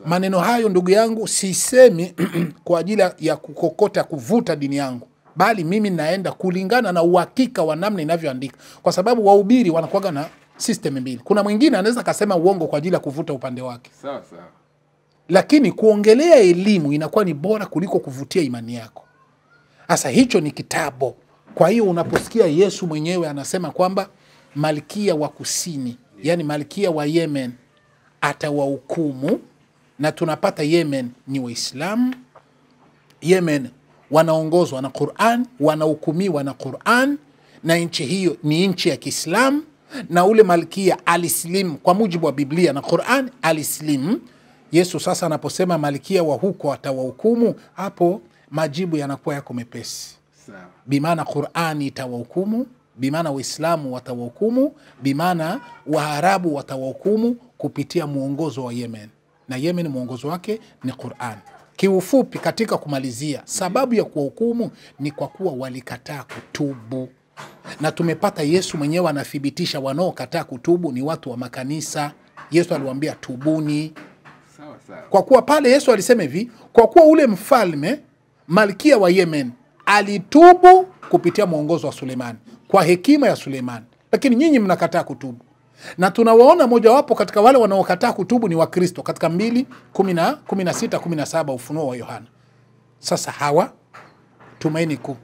Maneno hayo ndugu yangu sisemi kwa ajili ya kukokota kuvuta dini yangu, bali mimi naenda kulingana na uhakika wa namna inavyoandika, kwa sababu wahubiri wanakuwa na system mbili. Kuna mwingine anaweza kasema uongo kwa ajili ya kuvuta upande wake. Sawa. Lakini kuongelea elimu inakuwa ni bora kuliko kuvutia imani yako. Sasa hicho ni kitabu. Kwa hiyo unaposikia Yesu mwenyewe anasema kwamba malkia wa kusini, yani malkia wa Yemen atawahukumu, na tunapata Yemen ni Waislamu. Yemen wanaongozwa na Qur'an, wanahukumiwa na Qur'an, na nchi hiyo ni nchi ya Kiislamu, na ule malkia alislimu kwa mujibu wa Biblia na Qur'an, alislimu. Yesu sasa anaposema malkia wa huko atawahukumu, hapo majibu yanakuwa yako mepesi. Bimaana Qur'ani itawahukumu, bimaana Waislamu watawahukumu, bimaana Waarabu watawahukumu kupitia muongozo wa Yemen. Na Yemen muongozo wake ni Qur'an. Kiufupi katika kumalizia, sababu ya kuwahukumu ni kwa kuwa walikataa kutubu. Na tumepata Yesu mwenyewe anathibitisha wanaokataa kutubu ni watu wa makanisa. Yesu aliwaambia tubuni. Kwa kuwa pale Yesu alisema hivi, kwa kuwa ule mfalme malkia wa Yemen alitubu kupitia muongozo wa Suleiman, kwa hekima ya Suleiman, lakini nyinyi mnakataa kutubu. Na tunawaona mojawapo katika wale wanaokataa kutubu ni Wakristo katika 2:16-17 Ufunuo wa Yohana. Sasa hawa tumaini kuu,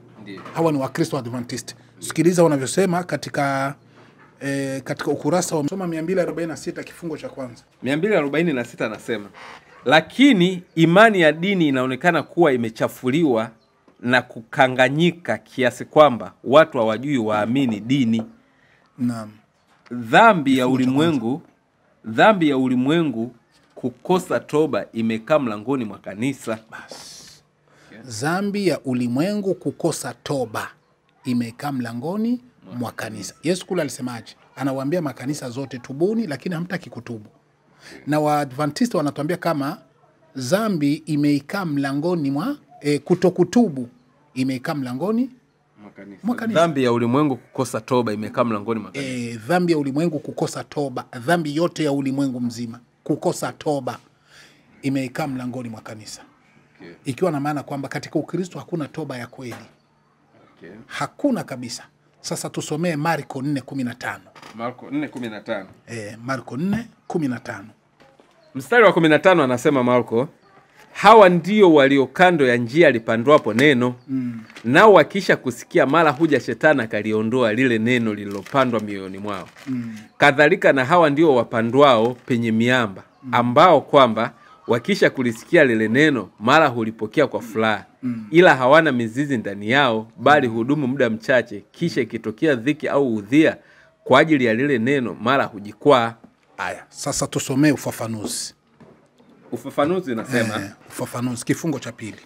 hawa ni Wakristo Adventist. Sikiliza wanavyosema katika ukurasa wa 246 kifungo cha kwanza. 246 anasema, lakini imani ya dini inaonekana kuwa imechafuliwa na kukanganyika kiasi kwamba watu hawajui waamini dini. Naam. Dhambi ya ulimwengu kukosa toba imekaa mlangoni mwa kanisa. Dhambi ya ulimwengu kukosa toba imekaa mlangoni mwa kanisa. Yesu kule alisemaje? Anawaambia makanisa zote tubuni, lakini hamtaki kutubu. Na Waadventist wanatuambia kama dhambi imeikaa mlangoni mwa kutokutubu imeikaa mlangoni mwa kanisa. Dhambi ya ulimwengu kukosa toba imekaa mlangoni mwa kanisa. Dhambi ya ulimwengu kukosa toba, dhambi yote ya ulimwengu mzima kukosa toba imeikaa mlangoni mwa kanisa. Ikiwa na maana kwamba katika Ukristo hakuna toba ya kweli. Hakuna kabisa. Sasa tusomee Marko 4:15. Marko 4:15. Marko 4:15. Mstari wa 15 anasema Marko, hawa ndio walio kando ya njia lipandwapo neno. Nao wakisha kusikia, mara huja shetani akaliondoa lile neno lililopandwa mioyoni mwao. Kadhalika na hawa ndio wapandwao penye miamba, ambao kwamba wakisha kulisikia lile neno, mara hulipokea kwa furaha, ila hawana mizizi ndani yao, bali hudumu muda mchache, kisha ikitokea dhiki au udhia kwa ajili ya lile neno, mara hujikwaa. Aya, sasa tusomee ufafanuzi. Ufafanuzi unasema, ufafanuzi kifungo cha pili.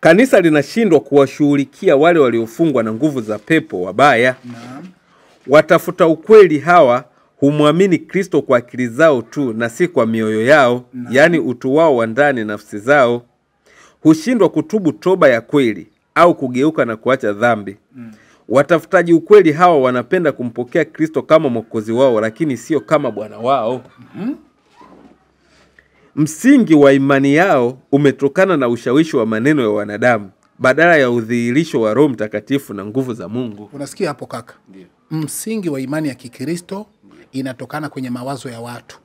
Kanisa linashindwa kuwashughulikia wale waliofungwa na nguvu za pepo wabaya. Naam. Watafuta ukweli hawa humwamini Kristo kwa akili zao tu na si kwa mioyo yao, yani utu wao wa ndani, nafsi zao. Hushindwa kutubu toba ya kweli au kugeuka na kuacha dhambi. Watafutaji ukweli hawa wanapenda kumpokea Kristo kama mwokozi wao, lakini sio kama Bwana wao. Msingi wa imani yao umetokana na ushawishi wa maneno ya wanadamu badala ya udhihirisho wa Roho Mtakatifu na nguvu za Mungu. Unasikia hapo kaka? Ndiyo. Msingi wa imani ya Kikristo inatokana kwenye mawazo ya watu.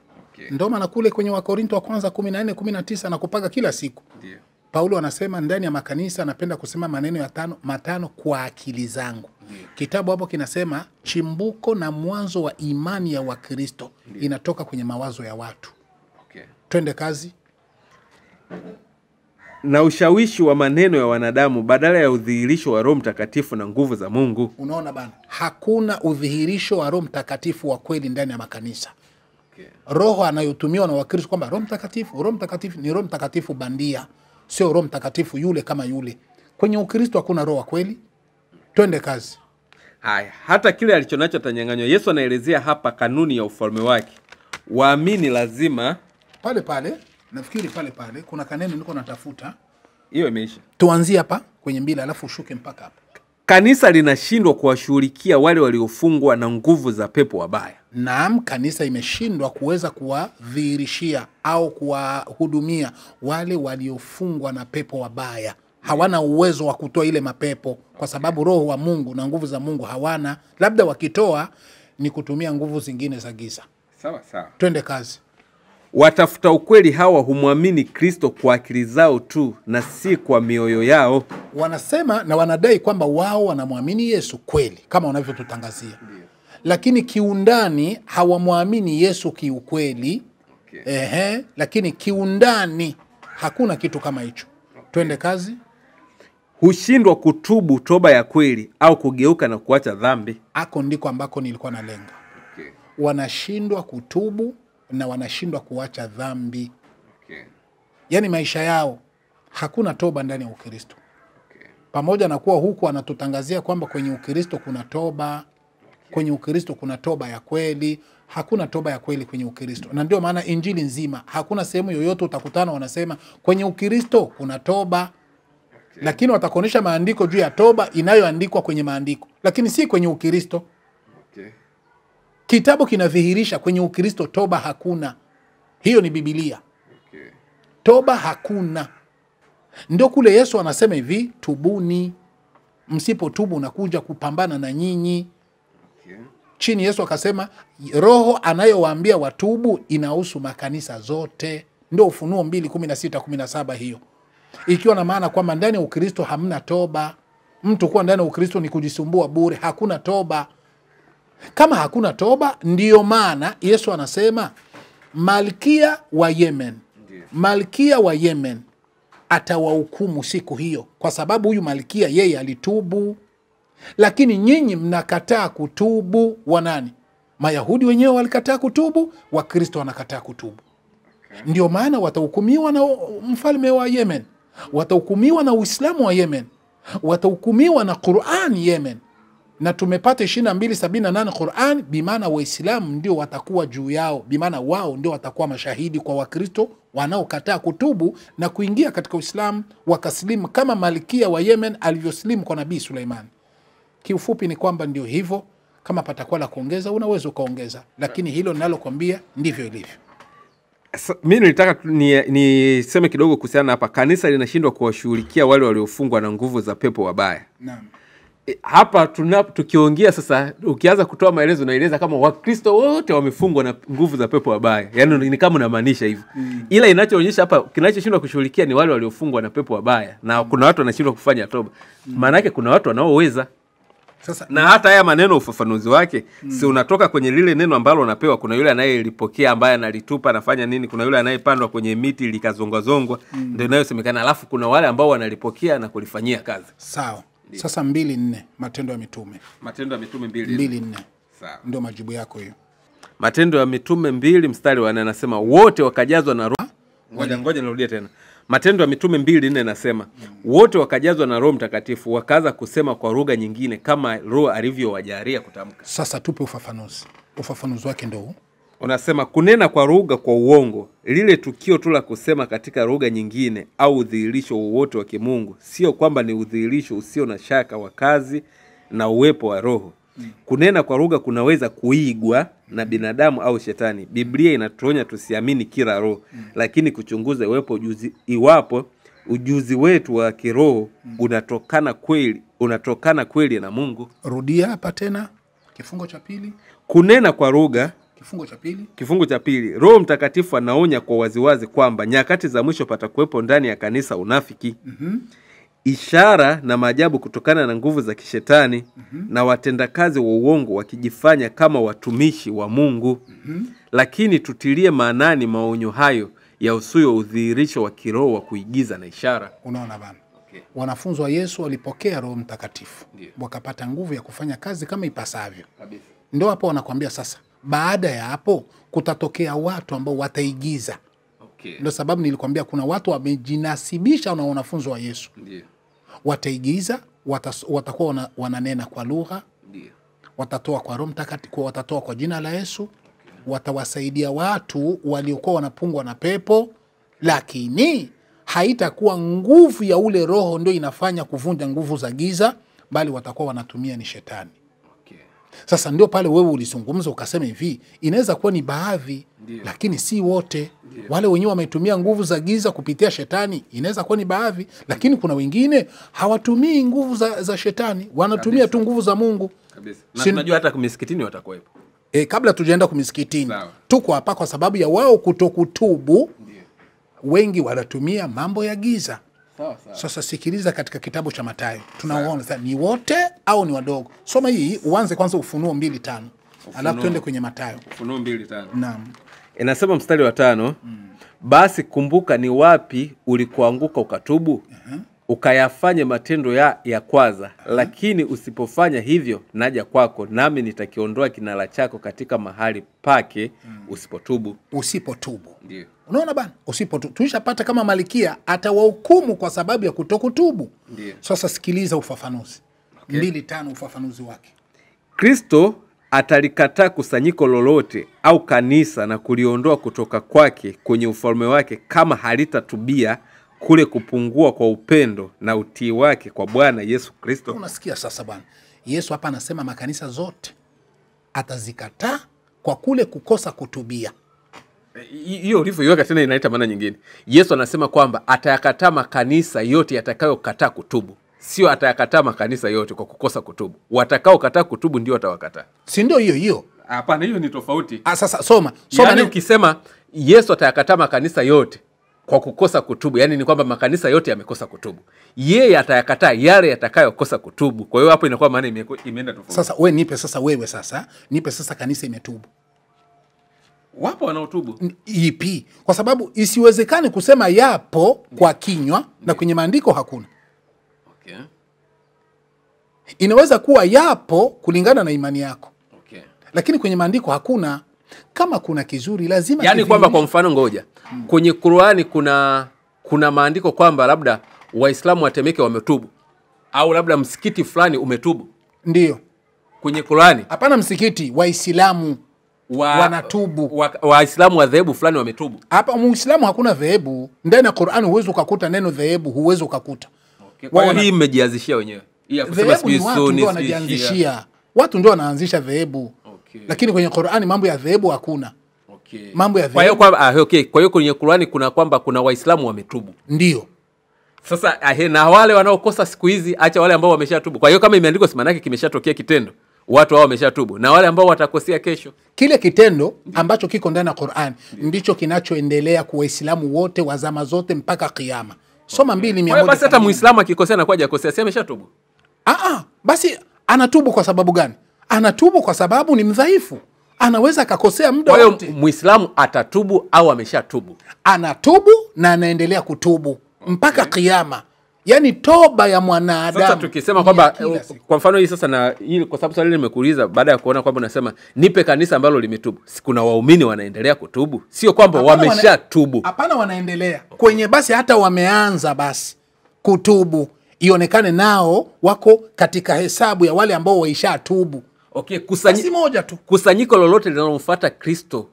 Ndio maana kule kwenye Wakorinto wa kwanza 14:19 na kupaga kila siku. Ndiyo. Paulo anasema ndani ya makanisa anapenda kusema maneno matano kwa akili zangu. Kitabu hapo kinasema chimbuko na mwanzo wa imani ya Wakristo inatoka kwenye mawazo ya watu. Twende kazi. Na ushawishi wa maneno ya wanadamu badala ya udhihirisho wa Roho Mtakatifu na nguvu za Mungu. Unaona bana, hakuna udhihirisho wa Roho Mtakatifu wa kweli ndani ya makanisa. Roho anayotumiwa na Wakristo kwamba Roho Mtakatifu ni Roho Mtakatifu bandia, sio Roho Mtakatifu yule kama yule. Kwenye Ukristo hakuna roho wa kweli. Twende kazi. Haya, hata kile alichonacho tanyang'anywa. Yesu anaelezea hapa kanuni ya ufalme wake. Waamini lazima pale nafikiri pale kuna kaneno niko natafuta. Hiyo imeisha. Tuanzie hapa kwenye 2 alafu ushuke mpaka hapa. kanisa linashindwa kuwashughulikia wale waliofungwa na nguvu za pepo wabaya. Naam, kanisa imeshindwa kuweza kuwadhihirishia au kuwahudumia wale waliofungwa na pepo wabaya. Hawana uwezo wa kutoa ile mapepo kwa sababu roho wa Mungu na nguvu za Mungu hawana. Labda wakitoa ni kutumia nguvu zingine za giza. Sawa sawa. Twende kazi. Watafuta ukweli hawa humwamini Kristo kwa akili zao tu na si kwa mioyo yao. Wanasema na wanadai kwamba wao wanamwamini Yesu kweli kama wanavyotutangazia. Lakini kiundani hawamwamini Yesu kiukweli. Lakini kiundani hakuna kitu kama hicho. Twende kazi. Hushindwa kutubu toba ya kweli au kugeuka na kuacha dhambi. Hako ndiko ambako nilikuwa nalenga. Wanashindwa kutubu na wanashindwa kuacha dhambi. Yaani maisha yao hakuna toba ndani ya Ukristo. Pamoja na kuwa huku anatutangazia kwamba kwenye Ukristo kuna toba. Kwenye Ukristo kuna toba ya kweli. Hakuna toba ya kweli kwenye Ukristo. Na ndio maana injili nzima hakuna sehemu yoyote utakutana wanasema kwenye Ukristo kuna toba. Lakini watakuonyesha maandiko juu ya toba inayoandikwa kwenye maandiko, lakini si kwenye Ukristo. Kitabu kinadhihirisha kwenye Ukristo toba hakuna. Hiyo ni Biblia. Toba hakuna. Ndio kule Yesu anasema hivi, tubuni. Msipo tubu nakuja kupambana na nyinyi. Chini Yesu akasema roho anayowaambia watubu inahusu makanisa zote. Ndio Ufunuo 2:16-17 hiyo. Ikiwa na maana kwamba ndani ya Ukristo hamna toba. Mtu kuwa ndani ya Ukristo ni kujisumbua bure, hakuna toba. Kama hakuna toba, ndiyo maana Yesu anasema Malkia wa Yemen. Malkia wa Yemen atawahukumu siku hiyo kwa sababu huyu malkia yeye alitubu. Lakini nyinyi mnakataa kutubu. Wanani? Mayahudi wenyewe walikataa kutubu, Wakristo wanakataa kutubu. Ndio maana watahukumiwa na mfalme wa Yemen. Watahukumiwa na Uislamu wa Yemen. Watahukumiwa na Qur'an Yemen. Na tumepata 22:78 Qur'an, bimaana Waislamu ndio watakuwa juu yao, bimaana wao ndio watakuwa mashahidi kwa Wakristo wanaokataa kutubu na kuingia katika Uislamu wakaslimu kama Malkia wa Yemen alivyoslimu kwa Nabii Suleiman. Kiufupi ni kwamba ndio hivyo. Kama patakuwa la kuongeza unaweza ukaongeza, lakini hilo ninalokuambia ndivyo ilivyo. Mimi nilitaka niseme kidogo kuhusiana hapa. Kanisa linashindwa kuwashughulikia wale waliofungwa na nguvu za pepo wabaya. Naam. Hapa tukiongea sasa, ukianza kutoa maelezo unaeleza kama Wakristo wote wamefungwa na nguvu za pepo wabaya. Yaani ni kama unamaanisha hivyo. Ila inachoonyesha hapa kinachoshindwa kushughulikia ni wale waliofungwa na pepo wabaya. Na kuna watu wanashindwa kufanya toba. Maana yake kuna watu wanaoweza. Sasa na hata haya maneno ufafanuzi wake si unatoka kwenye lile neno ambalo unapewa. Kuna yule anayelipokea ambaye analitupa anafanya nini, kuna yule anayepandwa kwenye miti likazongwazongwa, ndio inayosemekana. Alafu kuna wale ambao wanalipokea na kulifanyia kazi. Sawa. Sasa 2:4 Matendo ya Mitume. Matendo ya Mitume 2:4. Sawa. Ndio majibu yako hiyo. Matendo ya Mitume 2:4 anasema wote wakajazwa na roho. Ngoja nirudie tena. Matendo ya Mitume 2:4 nasema wote wakajazwa na Roho Mtakatifu wakaanza kusema kwa lugha nyingine kama Roho alivyowajalia kutamka. Sasa tupe ufafanuzi. Ufafanuzi wake ndio unasema kunena kwa lugha kwa uongo, lile tukio tu la kusema katika lugha nyingine au udhihirisho wowote wa kimungu, sio kwamba ni udhihirisho usio na shaka wa kazi na uwepo wa Roho. Kunena kwa lugha kunaweza kuigwa na binadamu au shetani. Biblia inatuonya tusiamini kila roho, lakini kuchunguza iwapo ujuzi wetu wa kiroho unatokana kweli na Mungu. Rudia hapa tena kifungo cha pili. Kunena kwa lugha kifungo cha pili. Roho Mtakatifu anaonya kwa waziwazi kwamba nyakati za mwisho patakuwepo ndani ya kanisa unafiki. Ishara na maajabu kutokana na nguvu za kishetani na watendakazi wa uongo wakijifanya kama watumishi wa Mungu. Lakini tutilie maanani maonyo hayo ya usuyo udhihirisho wa kiroho wa kuigiza na ishara. Unaona bana? Wanafunzi wa Yesu walipokea Roho Mtakatifu. Wakapata nguvu ya kufanya kazi kama ipasavyo. Ndio hapo wanakuambia sasa baada ya hapo kutatokea watu ambao wataigiza. Ndio sababu nilikwambia kuna watu wamejinasibisha na wanafunzi wa Yesu. Wataigiza, watakuwa wananena kwa lugha. Watatoa kwa Roho Mtakatifu, watatoa kwa jina la Yesu. Watawasaidia watu waliokuwa wanapungwa na pepo, lakini haitakuwa nguvu ya ule roho ndio inafanya kuvunja nguvu za giza, bali watakuwa wanatumia ni shetani. Okay. Sasa ndio pale wewe ulizungumza ukasema hivi, inaweza kuwa ni baadhi, lakini si wote. Wale wenyewe wametumia nguvu za giza kupitia shetani, inaweza kuwa ni baadhi, lakini kuna wengine hawatumii nguvu za shetani, wanatumia tu nguvu za Mungu. Kabisa. Na tunajua hata misikitini watakuwepo. Kabla tujaenda kumisikitini, tuko hapa kwa sababu ya wao kutokutubu. Wengi wanatumia mambo ya giza. Sawa. Sasa sikiliza katika kitabu cha Mathayo. Tunaona sasa ni wote au ni wadogo. Soma hii, uanze kwanza Ufunuo 2:5. Alafu tuende kwenye Mathayo. Ufunuo 2:5. Naam. Inasema mstari wa 5, basi kumbuka ni wapi ulikoanguka ukatubu, ukayafanye matendo ya kwanza, lakini usipofanya hivyo naja kwako, nami nitakiondoa kinara chako katika mahali pake, usipotubu. Ndio. Unaona bana, usipotubu. Tulishapata kama Malkia atawahukumu kwa sababu ya kutokutubu. Ndio. Sasa sikiliza ufafanuzi. 2:5 ufafanuzi wake. Kristo atalikataa kusanyiko lolote au kanisa na kuliondoa kutoka kwake kwenye ufalme wake kama halitatubia kule kupungua kwa upendo na utii wake kwa Bwana Yesu Kristo. Unasikia sasa bwana. Yesu hapa anasema makanisa zote atazikataa kwa kule kukosa kutubia. Hiyo ulivyoiweka tena inaita maana nyingine. Yesu anasema kwamba atayakataa makanisa yote yatakayokataa kutubu. Sio atayakataa makanisa yote kwa kukosa kutubu. Watakao kataa kutubu ndio atawakataa. Si ndio hiyo? Hapana, hiyo ni tofauti. Sasa soma yani ukisema Yesu atayakataa makanisa yote kwa kukosa kutubu, yani ni kwamba makanisa yote yamekosa kutubu. Yeye atayakataa yale yatakayokosa kutubu. Kwa hiyo hapo inakuwa maana imeenda tofauti. Sasa nipe sasa kanisa imetubu. Wapo wanaotubu. Ipi? Kwa sababu isiwezekane kusema yapo kwa kinywa na kwenye maandiko hakuna. Okay. Inaweza kuwa yapo kulingana na imani yako. Okay. Lakini kwenye maandiko hakuna. Kama kuna kizuri lazima yani kwamba kwa mfano ngoja. Kwenye Qur'ani kuna maandiko kwamba labda Waislamu wa Temeke wametubu au labda msikiti fulani umetubu. Ndio. Kwenye Qur'ani. Hapana msikiti, Waislamu wanatubu. Waislamu wa dhehebu fulani wametubu. Hapa Muislamu hakuna dhehebu. Ndani ya Qur'ani huwezi ukakuta neno dhehebu, huwezi ukakuta. Okay. Kwa hiyo hii mmejianzishia wenyewe. Dhehebu ni watu ndio wanajianzishia. Watu ndio wanaanzisha dhehebu. Okay. Lakini kwenye Qur'ani mambo ya dhehebu hakuna. Okay. Mambo ya dhehebu. Kwa hiyo kwenye Qur'ani kuna Waislamu wametubu. Ndio. Sasa na wale wanaokosa siku hizi acha wale ambao wameshatubu. Kwa hiyo kama imeandikwa si maana yake kimeshatokea kitendo. Watu hao wameshatubu. Na wale ambao watakosea kesho. Kile kitendo ambacho kiko ndani ya Qur'an ndicho kinachoendelea kwa Waislamu wote wa zama zote mpaka kiyama. Soma 2:100. Basi hata Muislamu akikosea na kwaje akosea, si ameshatubu? Basi anatubu kwa sababu gani? Anatubu kwa sababu ni mdhaifu. Anaweza akakosea muda wote. Kwa hiyo Muislamu atatubu au ameshatubu? Anatubu na anaendelea kutubu mpaka kiyama. Yani toba ya mwanadamu. Sasa tukisema kwamba kwa mfano hii sasa na hii kwa sababu swali nimekuuliza baada ya kuona kwamba unasema nipe kanisa ambalo limetubu. Si kuna waumini wanaendelea kutubu? Sio kwamba wameshatubu. Hapana, wanaendelea. Kwenye basi hata wameanza basi kutubu. Ionekane nao wako katika hesabu ya wale ambao waishatubu. Okay, moja tu. Kusanyiko lolote linalomfuata Kristo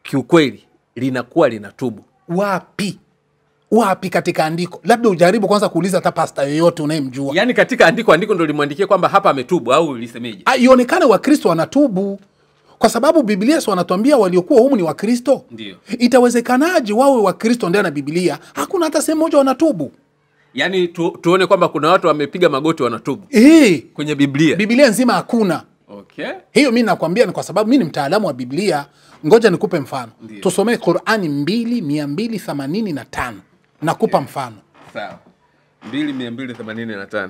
kiukweli linakuwa linatubu. Wapi katika andiko? Labda ujaribu kwanza kuuliza hata pasta yoyote unayemjua. Yani katika andiko ndio limwandikie kwamba hapa ametubu au lisemeje? Ionekane Wakristo wanatubu. Kwa sababu Biblia sio wanatuambia waliokuwa humu ni Wakristo. Ndio. Itawezekanaje wawe Wakristo ndani ya Biblia? Hakuna hata sehemu moja wanatubu. Yani tuone kwamba kuna watu wamepiga magoti wanatubu. Kwenye Biblia. Biblia nzima hakuna. Okay. Hiyo mimi nakwambia ni kwa sababu mimi ni mtaalamu wa Biblia. Ngoja nikupe mfano. Tusomee Qur'ani 2:285. Nakupa mfano. Sawa. 2:285.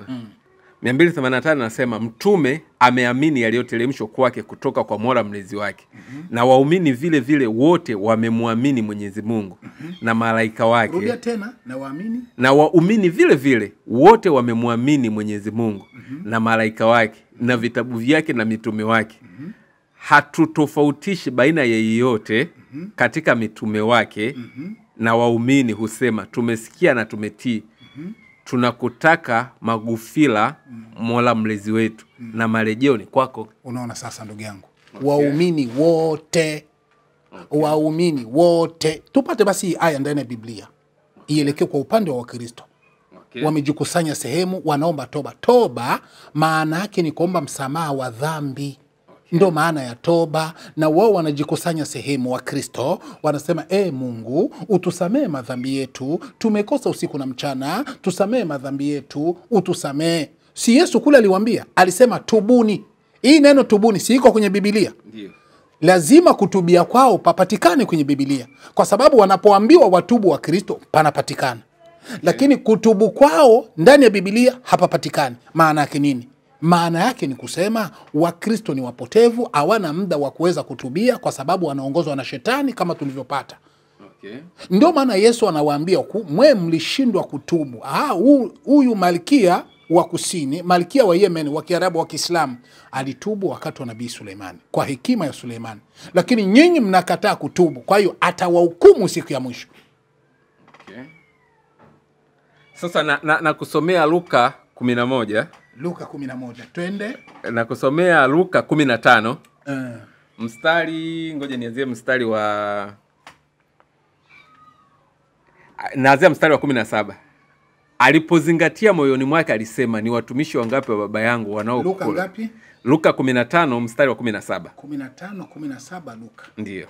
285 nasema mtume ameamini yaliyoteremshwa kwake kutoka kwa Mola mlezi wake. Na waumini vile vile wote wamemwamini Mwenyezi Mungu na malaika wake. Rudia tena, na waamini. Na waumini vile vile wote wamemwamini Mwenyezi Mungu na malaika wake na vitabu vyake na mitume wake. Hatutofautishi baina ya yeyote katika mitume wake. Na waumini husema tumesikia na tumetii. Tunakutaka magufila Mola mlezi wetu na marejeo ni kwako. Unaona sasa ndugu yangu. Waumini wote. Waumini wote. Tupate basi aya ndani ya Biblia. Ielekee kwa upande wa Wakristo. wamejikusanya sehemu, wanaomba toba. Toba maana yake ni kuomba msamaha wa dhambi. Ndio maana ya toba. Na wao wanajikusanya sehemu, wa Kristo wanasema, Mungu utusamee madhambi yetu, tumekosa usiku na mchana, tusamee madhambi yetu, utusamee. Si Yesu kule aliwaambia, alisema tubuni. Hii neno tubuni si iko kwenye Biblia? Ndio. Lazima kutubia kwao papatikane kwenye Biblia, kwa sababu wanapoambiwa watubu wa Kristo panapatikana. Lakini kutubu kwao ndani ya Biblia hapapatikani. Maana yake nini? Maana yake ni kusema Wakristo ni wapotevu, hawana muda wa kuweza kutubia kwa sababu wanaongozwa na shetani kama tulivyopata. Ndio maana Yesu anawaambia, mwe mlishindwa kutubu. Huyu malkia wa kusini, malkia wa Yemen, wa Kiarabu, wa Kiislamu, alitubu wakati wa Nabii Suleimani kwa hekima ya Suleimani. Lakini nyinyi mnakataa kutubu, kwa hiyo atawahukumu siku ya mwisho. Sasa na kusomea Luka 11. Luka 11. Twende. Na kusomea Luka 15. Mstari, ngoja nianzie mstari wa 17. Alipozingatia moyoni mwake alisema, ni watumishi wangapi wa baba yangu wanaokula. Luka ngapi? Luka 15 mstari wa 17. 15:17 Luka. Ndio.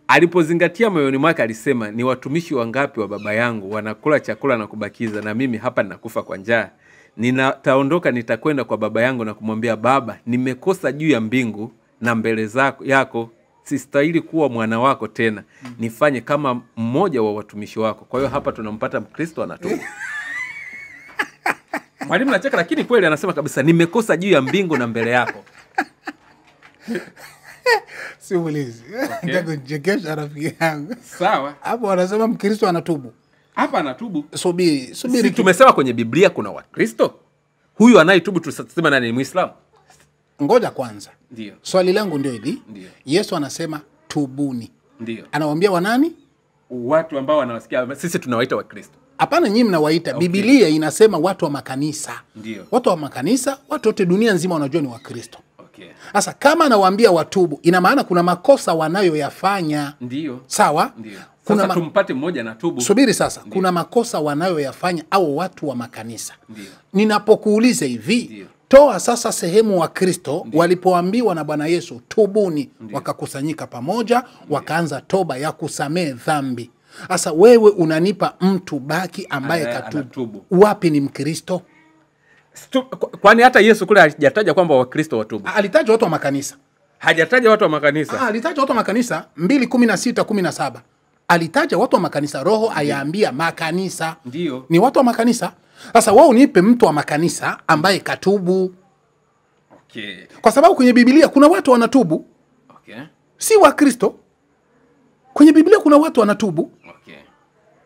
Alipozingatia moyoni mwake alisema, ni watumishi wangapi wa baba yangu wanakula chakula na kubakiza, na mimi hapa ninakufa kwa njaa. Nitaondoka, nitakwenda kwa baba yangu na kumwambia, Baba, nimekosa juu ya mbingu na mbele yako, sistahili kuwa mwana wako tena. Nifanye kama mmoja wa watumishi wako. Kwa hiyo hapa tunampata Mkristo anatubu. Mwalimu anacheka, lakini kweli anasema kabisa, nimekosa juu ya mbingu na mbele yako. Simulizi. Ndio jekesha rafiki yangu. Sawa. Hapo wanasema Mkristo anatubu. Hapa anatubu. Subiri. Si tumesema kwenye Biblia kuna Wakristo? Huyu anayetubu tuseme nani, ni Muislamu? Ngoja kwanza. Ndio. Swali langu ndio hili. Ndio. Yesu anasema tubuni. Ndio. Anawaambia wanani? Watu ambao wanawasikia, sisi tunawaita Wakristo. Hapana, nyinyi mnawaita. Okay. Biblia inasema watu wa makanisa. Ndio. Watu wa makanisa, watu wote dunia nzima wanajua ni Wakristo. Okay. Sasa kama anawaambia watubu, ina maana kuna makosa wanayoyafanya. Ndio. Sawa? Ndio. Sasa tumpate mmoja na tubu. Subiri sasa. Ndiyo. Kuna makosa wanayoyafanya au watu wa makanisa. Ndio. Ninapokuuliza hivi, ndiyo, toa sasa sehemu wa Kristo walipoambiwa na Bwana Yesu tubuni, ndiyo, wakakusanyika pamoja, ndiyo, wakaanza toba ya kusamehe dhambi. Sasa wewe unanipa mtu baki ambaye katubu. Wapi ni Mkristo? Kwani hata Yesu kule hajataja kwamba Wakristo watubu? Alitaja watu wa makanisa. Hajataja watu wa makanisa. Alitaja watu wa makanisa 2:16-17. Alitaja watu wa makanisa. Roho ayaambia makanisa. Ndio. Ni watu wa makanisa. Sasa wao nipe mtu wa makanisa ambaye katubu. Okay. Kwa sababu kwenye Biblia kuna watu wanatubu. Okay. Si Wakristo. Kwenye Biblia kuna watu wanatubu. Okay.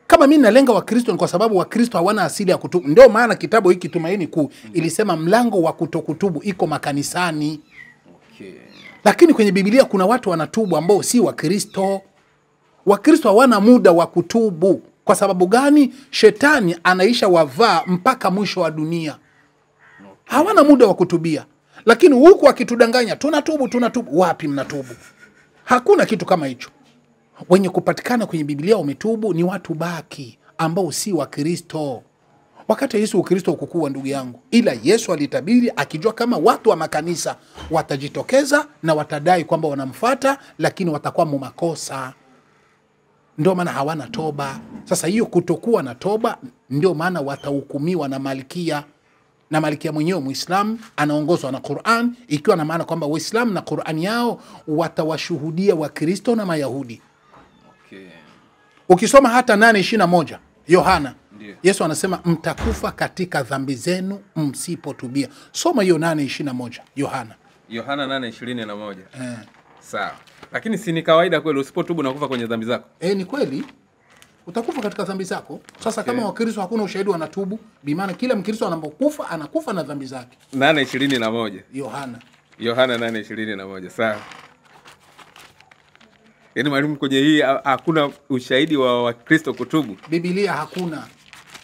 Kama mimi nalenga Wakristo ni kwa sababu Wakristo hawana asili ya kutubu. Ndio maana kitabu hiki Tumaini Kuu ilisema mlango wa kutokutubu iko makanisani. Okay. Lakini kwenye Biblia kuna watu wanatubu ambao si Wakristo. Wakristo hawana muda wa kutubu. Kwa sababu gani? Shetani anaisha wavaa mpaka mwisho wa dunia. Okay. Hawana muda wa kutubia. Lakini huku akitudanganya tunatubu. Wapi mnatubu? Hakuna kitu kama hicho. Wenye kupatikana kwenye Biblia wametubu ni watu baki ambao si Wakristo. Wakati Yesu Ukristo ukukua, ndugu yangu, ila Yesu alitabiri akijua kama watu wa makanisa watajitokeza na watadai kwamba wanamfuata, lakini watakuwa makosa. Ndio maana hawana toba. Sasa hiyo kutokuwa na toba ndio maana watahukumiwa na malkia. Na malkia mwenyewe Muislamu anaongozwa na Qur'an, ikiwa na maana kwamba Waislamu na Qur'an yao watawashuhudia Wakristo na Mayahudi. Okay. Ukisoma hata 8:21 Yohana, ndiyo, Yesu anasema mtakufa katika dhambi zenu msipotubia. Soma hiyo 8:21 Yohana. Yohana 8:21. Sawa. Lakini si ni kawaida kweli usipotubu na kufa kwenye dhambi zako? Ni kweli. Utakufa katika dhambi zako. Sasa okay, kama Wakristo hakuna ushahidi wanatubu, bi maana kila Mkristo anapokufa anakufa na dhambi zake. 8:21. Yohana 8:21. Sawa. Yaani mwalimu, kwenye hii hakuna ushahidi wa Wakristo kutubu? Biblia hakuna.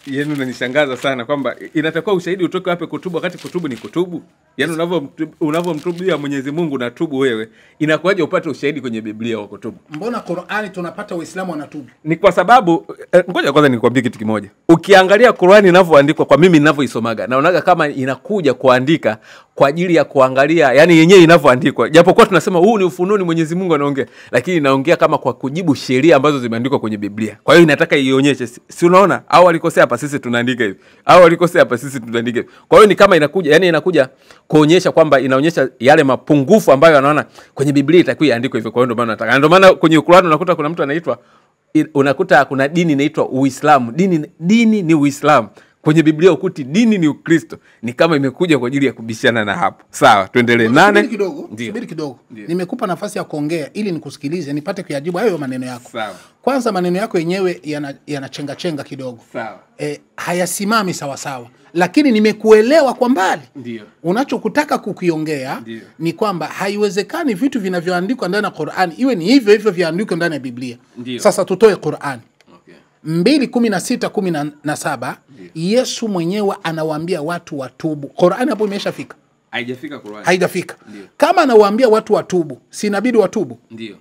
Yaani unanishangaza sana kwamba inatakiwa ushahidi utoke wapi kutubu wakati kutubu ni kutubu. Yaani unavyomtubia Mwenyezi Mungu na tubu wewe, inakuwaje upate ushahidi kwenye Biblia wa kutubu? Mbona Qur'ani tunapata Waislamu wanatubu? Ni kwa sababu ngoja kwanza nikwambie kitu kimoja. Ukiangalia Qur'ani inavyoandikwa, kwa mimi ninavyoisomaga, naonaga kama inakuja kuandika kwa ajili ya kuangalia, yani yenyewe inavyoandikwa. Japokuwa tunasema huu ni ufunuo, Mwenyezi Mungu anaongea, lakini inaongea kama kwa kujibu sheria ambazo zimeandikwa kwenye Biblia. Kwa hiyo inataka ionyeshe, si unaona? Au walikosea hapa, sisi tunaandika hivi. Au walikosea hapa, sisi tunaandika hivi. Kwa hiyo ni kama inakuja, yani inakuja kuonyesha kwamba inaonyesha yale mapungufu ambayo anaona kwenye Biblia itakuwa iandikwe hivyo. Kwa hiyo ndio maana nataka. Ndio maana kwenye Qur'an unakuta kuna mtu anaitwa, unakuta kuna dini inaitwa Uislamu. Dini ni Uislamu. Kwenye Biblia ukuti dini ni Ukristo. Ni kama imekuja kwa ajili ya kubishana na hapo. Sawa, tuendelee. 8. Subiri kidogo. Nimekupa nafasi ya kuongea ili nikusikilize, nipate kuyajibu hayo maneno yako. Sawa. Kwanza maneno yako yenyewe yanachenga chenga kidogo. Sawa. Hayasimami sawa sawa. Lakini nimekuelewa kwa mbali. Ndio. Unachokutaka kukiongea ni kwamba haiwezekani vitu vinavyoandikwa ndani ya Qur'an iwe ni hivyo hivyo viandikwa ndani ya Biblia. Ndiyo. Sasa tutoe Qur'an. 2:16-17 Yesu mwenyewe anawaambia watu watubu. Qur'ani hapo imeshafika? Haijafika Qur'ani. Haijafika. Kama anawaambia watu watubu, si inabidi watubu? Ndio.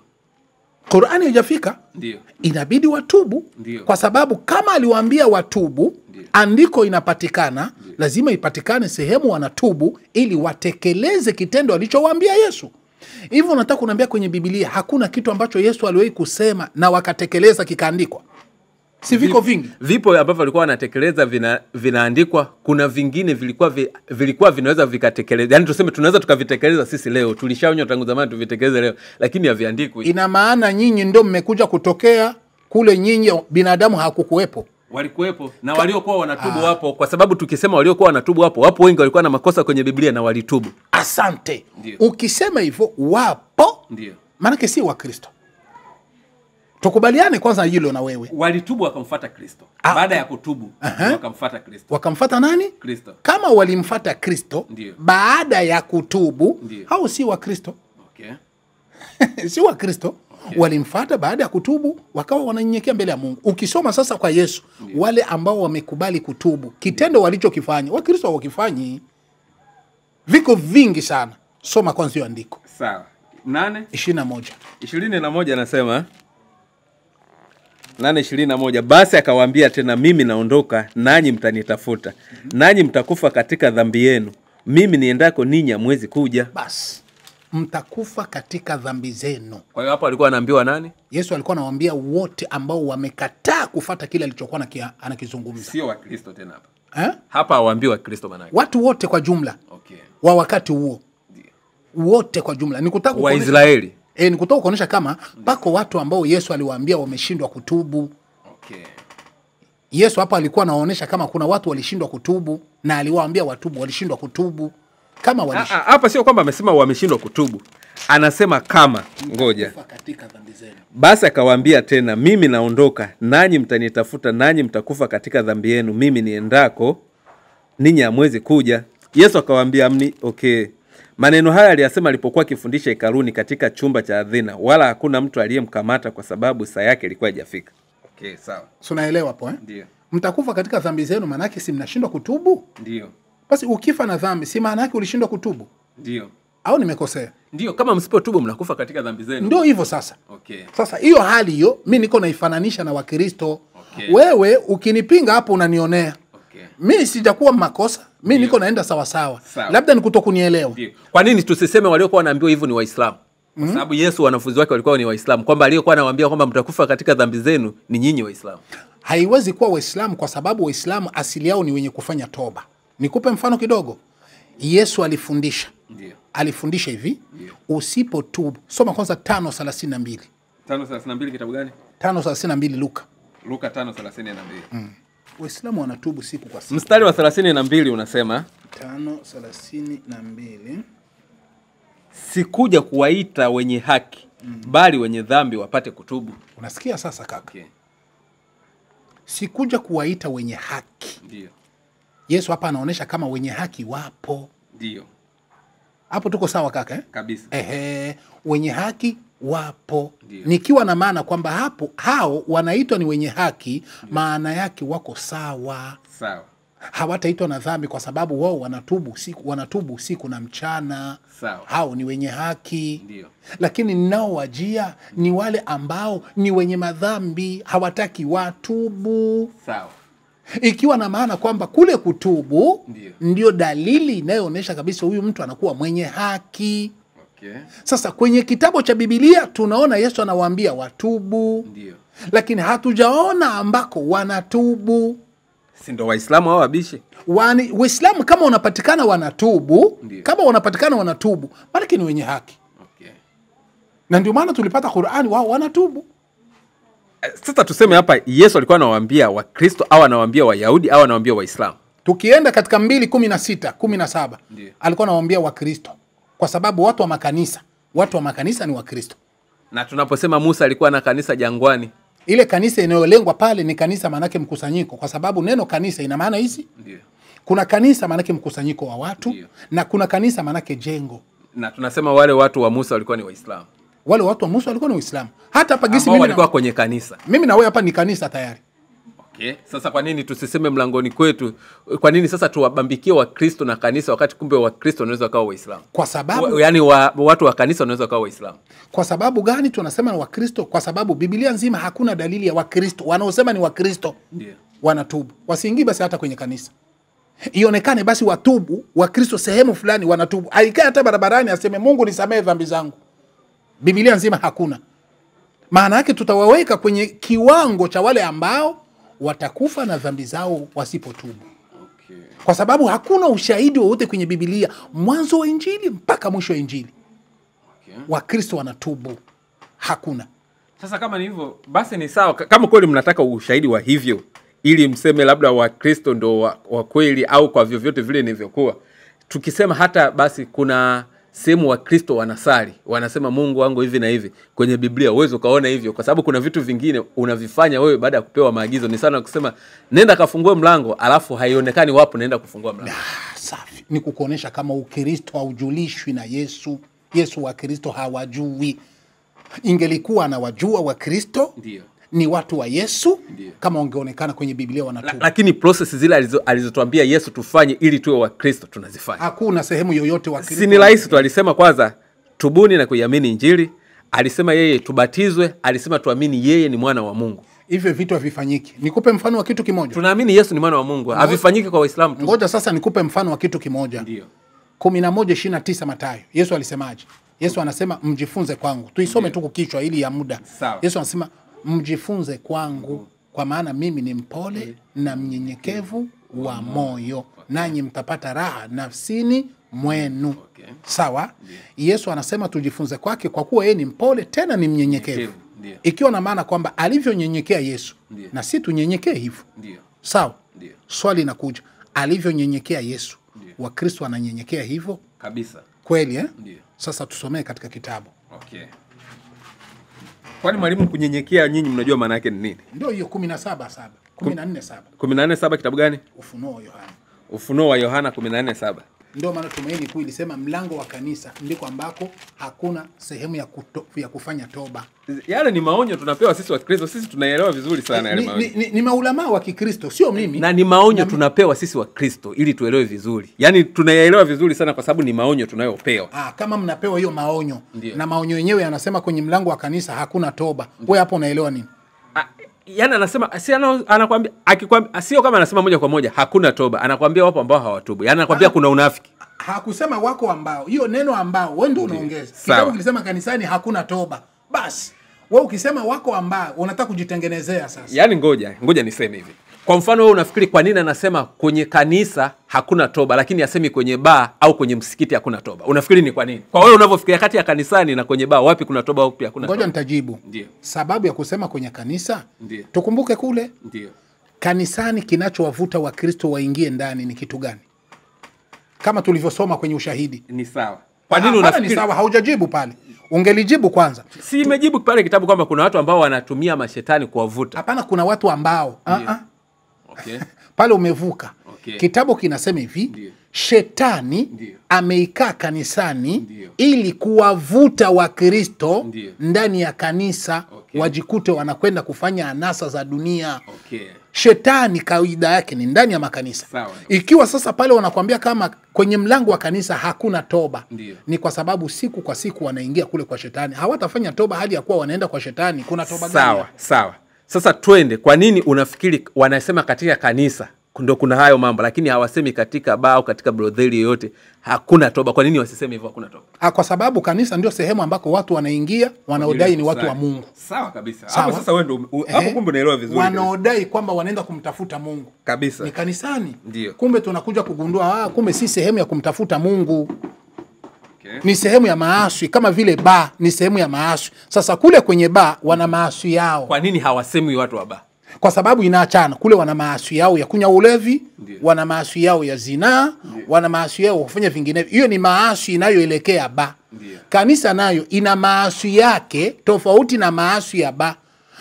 Qur'ani haijafika? Ndio. Inabidi watubu. Ndiyo. Kwa sababu kama aliwaambia watubu, andiko inapatikana, lazima ipatikane sehemu wanatubu ili watekeleze kitendo alichowaambia Yesu. Hivyo unataka kuniambia kwenye Biblia hakuna kitu ambacho Yesu aliwahi kusema na wakatekeleza kikaandikwa? Si viko vingi? Vipo ambavyo walikuwa wanatekeleza vinaandikwa, kuna vingine vilikuwa vinaweza vikatekeleza. Yaani tuseme tunaweza tukavitekeleza sisi leo. Tulishaonywa tangu zamani tuvitekeleze leo, lakini haviandikwi. Ina maana nyinyi ndio mmekuja kutokea kule, nyinyi binadamu hakukuwepo. Walikuwepo na waliokuwa wanatubu wapo, kwa sababu tukisema waliokuwa wanatubu wapo wengi walikuwa na makosa kwenye Biblia na walitubu. Asante. Ndiyo. Ukisema hivyo wapo, ndio maana si wa Kristo. Tukubaliane kwanza hilo na wewe. Walitubu wakamfuata Kristo. Baada ya kutubu wakamfuata Kristo. Wakamfuata nani? Kristo. Kama walimfuata Kristo baada ya kutubu, hao si wa Kristo. Okay. Si wa Kristo. Okay. Walimfuata baada ya kutubu, wakawa wananyenyekea mbele ya Mungu. Ukisoma sasa kwa Yesu, wale ambao wamekubali kutubu, kitendo walichokifanya, Wakristo hawakifanyi. Viko vingi sana. Soma kwanza hiyo andiko. Sawa. 8:21. 21 anasema 8:21 basi akawaambia tena, mimi naondoka nanyi mtanitafuta. Nanyi mtakufa katika dhambi yenu. Mimi niendako ninyi hamwezi kuja. Basi mtakufa katika dhambi zenu. Kwa hiyo hapo alikuwa anaambiwa nani? Yesu alikuwa anawaambia wote ambao wamekataa kufuata kile alichokuwa anakizungumza. Sio wa Kristo tena hapa. Hapa hawaambiwa Kristo maana yake. Watu wote kwa jumla. Okay. Wa wakati huo. Wote kwa jumla. Nikutaka wa Israeli. Nikutaka kuonyesha kama pako watu ambao Yesu aliwaambia wameshindwa kutubu. Okay. Yesu hapa alikuwa anaonyesha kama kuna watu walishindwa kutubu na aliwaambia watubu, walishindwa kutubu. Kama walishindwa. Hapa sio kwamba amesema wameshindwa kutubu. Anasema kama, ngoja. Katika dhambi zenu. Basi akawaambia tena, mimi naondoka nanyi mtanitafuta, nanyi mtakufa katika dhambi yenu. Mimi niendako ninyi hamwezi kuja. Yesu akawaambia okay. Maneno haya aliyasema alipokuwa akifundisha hekaluni katika chumba cha adhina, wala hakuna mtu aliyemkamata kwa sababu saa yake ilikuwa haijafika. Okay, sawa. Unaelewa hapo Ndio. Mtakufa katika dhambi zenu, maana yake si mnashindwa kutubu? Ndio. Basi ukifa na dhambi, si maana yake ulishindwa kutubu? Ndio. Au nimekosea? Ndio, kama msipotubu mnakufa katika dhambi zenu. Ndio hivyo sasa. Okay. Sasa hiyo hali hiyo mimi niko naifananisha na Wakristo. Okay. Wewe ukinipinga hapo unanionea. Okay. Mimi sijakuwa makosa. Mimi niko naenda sawa sawa. Labda nikutokunielewa. Ndio. Kwa nini tusiseme waliokuwa wanaambiwa hivyo ni Waislamu? Kwa sababu Yesu wanafunzi wake walikuwa ni Waislamu, kwamba aliyokuwa anawaambia kwamba mtakufa katika dhambi zenu ni nyinyi Waislamu. Haiwezi kuwa Waislamu kwa sababu Waislamu asili yao ni wenye kufanya toba. Nikupe mfano kidogo. Yesu alifundisha. Ndio. Alifundisha hivi, usipotubu. Soma kwanza 5:32. 5:32 kitabu gani? 5:32 Luka. Luka 5:32. Waislamu wanatubu siku kwa siku. Mstari wa 32 unasema 5:32 sikuja kuwaita wenye haki, bali wenye dhambi wapate kutubu. Unasikia sasa kaka? Okay. Sikuja kuwaita wenye haki. Ndio. Yesu hapa anaonesha kama wenye haki wapo. Ndio. Hapo tuko sawa kaka Kabisa. Wenye haki wapo. Ndiyo. Nikiwa na maana kwamba hapo hao wanaitwa ni wenye haki, maana yake wako sawa. Sawa. Hawataitwa na dhambi kwa sababu wao wanatubu usiku na mchana. Sawa. Hao ni wenye haki. Ndiyo. Lakini ninaowajia ni wale ambao ni wenye madhambi, hawataki watubu. Sawa. Ikiwa na maana kwamba kule kutubu Ndiyo. ndio dalili inayoonyesha kabisa huyu mtu anakuwa mwenye haki. Okay. Sasa kwenye kitabu cha Biblia tunaona Yesu anawaambia watubu. Ndiyo. Lakini hatujaona ambako wanatubu. Si ndo Waislamu hao wabishi? Waislamu kama wanapatikana wanatubu, Ndiyo. kama wanapatikana wanatubu, maana ni wenye haki. Okay. Na ndio maana tulipata Qur'ani wao wanatubu. Sasa tuseme hapa Yesu alikuwa anawaambia Wakristo au anawaambia Wayahudi au anawaambia Waislamu? Tukienda katika 2:16, 17, Ndiyo. alikuwa anawaambia Wakristo. Kwa sababu watu wa makanisa ni Wakristo. Na tunaposema Musa alikuwa na kanisa jangwani, Ile kanisa inayolengwa pale ni kanisa manake mkusanyiko, kwa sababu neno kanisa ina maana hizi. Ndiyo. Kuna kanisa manake mkusanyiko wa watu. Ndiyo. Na kuna kanisa manake jengo. na tunasema wale watu wa Musa walikuwa ni Waislamu. Wale watu wa Musa walikuwa ni Waislamu. Hata hapa gisi Ambao walikuwa kwenye kanisa. mimi na wewe hapa ni kanisa tayari. Okay. Sasa kwa nini tusiseme mlangoni kwetu? Kwa nini sasa tuwabambikie Wakristo na kanisa wakati kumbe Wakristo wanaweza kuwa Waislamu? Kwa sababu Yaani watu wa kanisa wanaweza kuwa Waislamu. Kwa sababu gani tunasema ni Wakristo? Kwa sababu Biblia nzima hakuna dalili ya Wakristo wanaosema ni Wakristo Ndio. wanatubu. Wasiingie basi hata kwenye kanisa. Ionekane basi watubu, Wakristo sehemu fulani wanatubu. Aikae hata barabarani aseme Mungu nisamehe dhambi zangu. Biblia nzima hakuna. Maana yake tutawaweka kwenye kiwango cha wale ambao watakufa na dhambi zao wasipotubu. Okay. Kwa sababu hakuna ushahidi wowote kwenye Biblia mwanzo wa Injili mpaka mwisho wa Injili. Okay. Wakristo wanatubu. Hakuna. Sasa kama ni hivyo basi ni sawa. Kama kweli mnataka ushahidi wa hivyo ili mseme labda Wakristo ndo wa kweli au kwa vyovyote vile nilivyokuwa, tukisema hata basi kuna sehemu Wakristo wanasali wanasema Mungu wangu hivi na hivi, kwenye Biblia uwezo ukaona hivyo, kwa sababu kuna vitu vingine unavifanya wewe baada ya kupewa maagizo. Ni sana kusema nenda kafungue mlango alafu haionekani wapo naenda kufungua mlango. Safi. Ni kukuonesha kama Ukristo haujulishwi na Yesu. Yesu Wakristo hawajui. Ingelikuwa anawajua Wakristo Ndio. ni watu wa Yesu. Ndiyo. Kama wangeonekana kwenye Biblia wanatubu. Lakini process zile alizotuambia Yesu tufanye ili tuwe Wakristo tunazifanya. Hakuna sehemu yoyote Wakristo. Si ni rahisi tu, alisema kwanza tubuni na kuiamini Injili, alisema yeye tubatizwe, alisema tuamini yeye ni mwana wa Mungu. Hivyo vitu havifanyiki. Nikupe mfano wa kitu kimoja. Tunaamini Yesu ni mwana wa Mungu. Havifanyiki kwa Waislamu tu. Ngoja sasa nikupe mfano wa kitu kimoja. Ndio. 11:29 Mathayo. Yesu alisemaje? Yesu anasema mjifunze kwangu. Tuisome tu kichwa ili ya muda. Sawa. Yesu anasema mjifunze kwangu kwa maana mimi ni mpole na mnyenyekevu wa moyo, nanyi mtapata raha nafsini mwenu. Okay. Sawa? Yesu anasema tujifunze kwake kwa kuwa yeye ni mpole tena ni mnyenyekevu. Ndio. Ikiwa na maana kwamba alivyonyenyekea Yesu Ndio. na si tunyenyekee hivyo. Ndio. Sawa? Ndio. Swali linakuja, alivyonyenyekea Yesu, Ndio. Wakristo wananyenyekea hivyo Kabisa. kweli eh? Ndio. Sasa tusomee katika kitabu. Okay. Kwani mwalimu kunyenyekea nyinyi mnajua maana yake ni nini? Ndio hiyo 17:7. 14:7. 14:7 kitabu gani? Ufunuo Yohana. Ufunuo wa Yohana 14:7. Ndio maana Tumaini Kuu ilisema mlango wa kanisa ndiko ambako hakuna sehemu ya kufanya toba. Yale ni maonyo tunapewa sisi Wakristo, sisi tunaelewa vizuri sana yale maonyo. Ni maulama wa Kikristo, sio mimi. Na ni maonyo tunapewa sisi Wakristo ili tuelewe vizuri. Yaani tunaelewa vizuri sana kwa sababu ni maonyo tunayopewa. Kama mnapewa hiyo maonyo. Ndiyo. Na maonyo yenyewe yanasema kwenye mlango wa kanisa hakuna toba. Wewe hapo unaelewa nini? Yaani anasema anakuambia akikwambia sio kama anasema moja kwa moja hakuna toba, anakuambia wapo ambao hawatubu. Yaani anakuambia kuna unafiki. Hakusema wako ambao. Hiyo neno ambao wewe ndio unaongeza. Kitabu kilisema kanisani hakuna toba. Basi wewe ukisema wako ambao unataka kujitengenezea sasa. Yaani ngoja niseme hivi. Kwa mfano wewe unafikiri kwa nini anasema kwenye kanisa hakuna toba lakini asemi kwenye baa au kwenye msikiti hakuna toba? Unafikiri ni kwa nini? Kwa wewe unavyofikiria kati ya kanisani na kwenye baa wapi kuna toba au pia hakuna toba? Ngoja nitajibu. Ndio. Sababu ya kusema kwenye kanisa, Ndio. tukumbuke kule Ndio. kanisani kinachowavuta Wakristo waingie ndani ni kitu gani? Kama tulivyosoma kwenye ushahidi. Ni sawa. Kwa nini unafikiri? Ni sawa, haujajibu pale. Ungelijibu kwanza. Si imejibu pale kitabu kwamba kuna watu ambao wanatumia mashetani kuwavuta. Hapana, kuna watu ambao Okay. pale umevuka. Okay. Kitabu kinasema hivi, Ndiyo. Shetani Ndiyo. ameikaa kanisani Ndiyo. ili kuwavuta Wakristo Ndiyo. ndani ya kanisa, Okay. wajikute wanakwenda kufanya anasa za dunia. Okay. Shetani kawaida yake ni ndani ya makanisa. Sawa. Ikiwa sasa pale wanakuambia kama kwenye mlango wa kanisa hakuna toba, Ndiyo. ni kwa sababu siku kwa siku wanaingia kule kwa shetani. Hawatafanya toba hadi ya kuwa wanaenda kwa shetani. Kuna toba gani? Sawa, sawa. Sasa twende, kwa nini unafikiri wanasema katika kanisa ndo kuna hayo mambo, lakini hawasemi katika baa au katika brotheli yoyote hakuna toba? Kwa nini wasiseme hivyo, hakuna toba? Kwa sababu kanisa ndio sehemu ambako watu wanaingia wanaodai ni watu wa Mungu. Sawa kabisa. Sawa. Hapo sasa wewe ndo hapo, kumbe unaelewa vizuri. Wanaodai kwamba wanaenda kumtafuta Mungu Kabisa. ni kanisani. Ndiyo. Kumbe tunakuja kugundua kumbe si sehemu ya kumtafuta Mungu. Okay. Ni sehemu ya maaswi, kama vile baa ni sehemu ya maaswi. Sasa kule kwenye baa wana maaswi yao. Kwa nini hawasemi watu wa baa? Kwa sababu inaachana. Kule wana maaswi yao ya kunywa ulevi, Ndiyo. wana maaswi yao ya zinaa, wana maaswi yao kufanya vinginevyo. Hiyo ni maaswi inayoelekea baa. Ndiyo. Kanisa nayo ina maaswi yake tofauti na maaswi ya baa.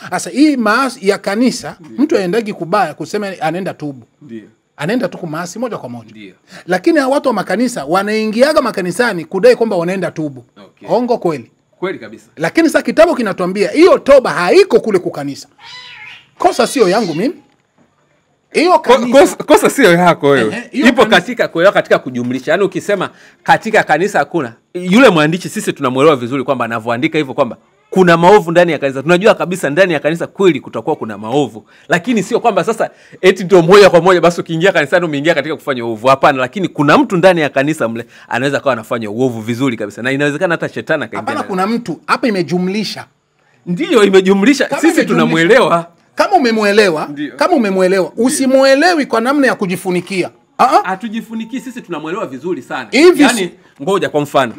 Sasa hii maaswi ya kanisa, mtu aendagi kubaya kusema anaenda tubu. Ndiyo. Anaenda tu kumaasi moja kwa moja. Ndiyo. Lakini watu wa makanisa wanaingiaga makanisani kudai kwamba wanaenda tubu. Okay. Hongo kweli. Kweli kabisa. Lakini sasa kitabu kinatuambia hiyo toba haiko kule kukanisa. Kosa sio yangu mimi. Hiyo kanisa Kosa sio yako wewe. Hiyo Ipo kanisa. katika kujumlisha. Yaani ukisema katika kanisa hakuna, yule mwandishi sisi tunamuelewa vizuri kwamba anavyoandika hivyo kwamba kuna maovu ndani ya kanisa. Tunajua kabisa ndani ya kanisa kweli kutakuwa kuna maovu. Lakini sio kwamba sasa eti ndio moja kwa moja basi ukiingia kanisani umeingia katika kufanya uovu. Hapana, lakini kuna mtu ndani ya kanisa mle anaweza kawa anafanya uovu vizuri kabisa. Na inawezekana hata shetani akaingia. hapana, kuna mtu hapa imejumlisha. Ndiyo, imejumlisha. Kama Sisi imejumlisha. tunamuelewa. Kama umemuelewa, usimuelewi kwa namna ya kujifunikia. Hatujifuniki, sisi tunamuelewa vizuri sana. Hivi Yaani ngoja kwa mfano.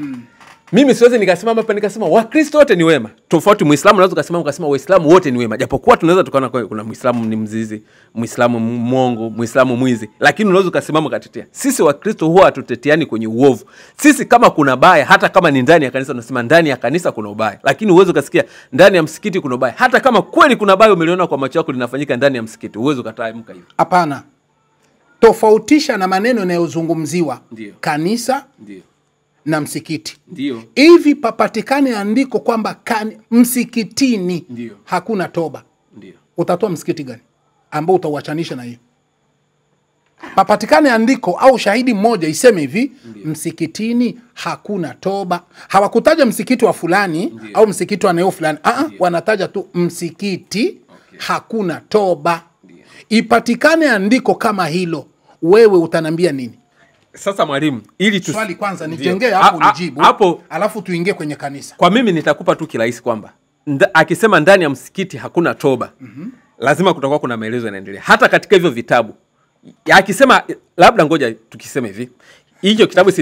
Mimi siwezi nikasimama hapa nikasema Wakristo wote ni wema. Tofauti Muislamu unaweza ukasema Waislamu wote ni wema. Japokuwa tunaweza tukaona kuna Muislamu ni mzizi, Muislamu mwongo, Muislamu mwizi. Lakini unaweza ukasimama katetea. Sisi Wakristo huwa hatuteteani kwenye uovu. Sisi kama kuna baya, hata kama ni ndani ya kanisa tunasema ndani ya kanisa kuna ubaya. Lakini uwezo ukasikia ndani ya msikiti kuna ubaya. Hata kama kweli kuna baya umeliona kwa macho yako linafanyika ndani ya msikiti, uwezo ukatamka hivyo. Hapana. Tofautisha na maneno yanayozungumziwa. Ndiyo. Kanisa Ndiyo. na msikiti. Ndiyo. Hivi papatikane andiko kwamba msikitini Ndiyo. hakuna toba. Ndiyo. Utatoa msikiti gani ambao utauachanisha na hiyo? Papatikane andiko au shahidi mmoja iseme hivi, msikitini hakuna toba. Hawakutaja msikiti wa fulani. Ndiyo. Au msikiti wa eneo fulani. Wanataja tu msikiti. Okay. Hakuna toba. Ndiyo. Ipatikane andiko kama hilo, wewe utanambia nini? Sasa mwalimu, ili swali kwanza nijengee hapo unijibu. Hapo alafu tuingie kwenye kanisa. Kwa mimi nitakupa tu kirahisi kwamba akisema ndani ya msikiti hakuna toba, lazima kutakuwa kuna maelezo yanaendelea. Hata katika hivyo vitabu akisema, labda ngoja tukisema hivi, hicho kitabu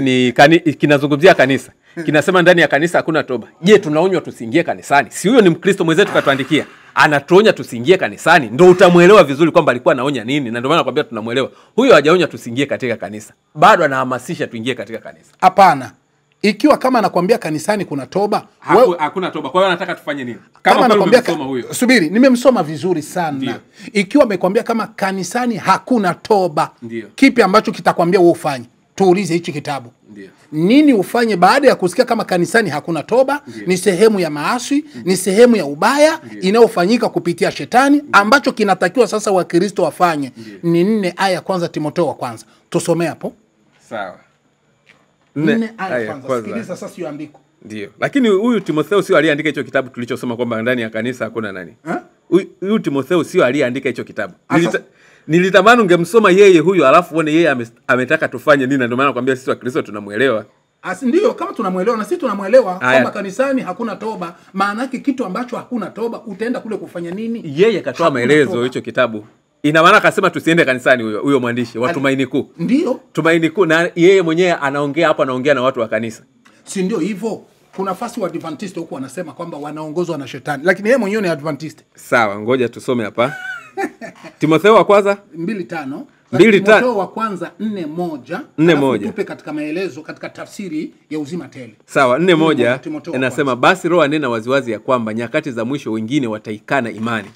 kinazungumzia kanisa. Kinasema ndani ya kanisa hakuna toba. Je, tunaonywa tusiingie kanisani? Si huyo ni Mkristo mwenzetu katuandikia. Anatuonya tusiingie kanisani. Ndio utamuelewa vizuri kwamba alikuwa anaonya nini, na ndio maana nakwambia tunamuelewa. Huyo hajaonya tusiingie katika kanisa. Bado anahamasisha tuingie katika kanisa. Hapana. Ikiwa kama anakuambia kanisani kuna toba, hakuna toba. Kwa hiyo anataka tufanye nini? Kama anakuambia subiri, nimemsoma vizuri sana. Ndiyo. Ikiwa amekwambia kama kanisani hakuna toba, ndiyo, kipi ambacho kitakwambia wewe ufanye? Tuulize hichi kitabu. Ndiyo. Nini ufanye baada ya kusikia kama kanisani hakuna toba? Ndiyo. Ni sehemu ya maasi, ni sehemu ya ubaya inayofanyika kupitia shetani, ambacho kinatakiwa sasa Wakristo wafanye. Ni 4 aya kwanza Timotheo wa kwanza. Tusomee hapo. Sawa. 4 aya kwanza. Sikiliza sasa hiyo andiko. Ndio. Lakini huyu Timotheo sio aliyeandika hicho kitabu tulichosoma kwamba ndani ya kanisa hakuna nani. Huyu Timotheo sio aliyeandika hicho kitabu. Nilitamani ungemsoma yeye huyu, alafu uone yeye ametaka tufanye nini, na ndio maana nakwambia sisi Wakristo tunamuelewa. Ndio, kama tunamuelewa na sisi tunamuelewa kwamba kanisani hakuna toba. Maana yake kitu ambacho hakuna toba utaenda kule kufanya nini? Yeye katoa maelezo hicho kitabu. Ina maana akasema tusiende kanisani huyo mwandishi wa Tumaini Kuu. Ndio. Tumaini Kuu, na yeye mwenyewe anaongea hapo, anaongea na watu wa kanisa. Si ndio hivyo? Kuna fasi wa Adventist huko wanasema kwamba wanaongozwa na shetani, lakini yeye mwenyewe ni Adventist. Sawa, ngoja tusome hapa. Timotheo wa kwanza 2:5. Timotheo wa kwanza 4:1. 4:1. Tupe katika maelezo katika tafsiri ya uzima tele. Sawa, 4:1 inasema basi Roho anena waziwazi ya kwamba nyakati za mwisho wengine wataikana imani.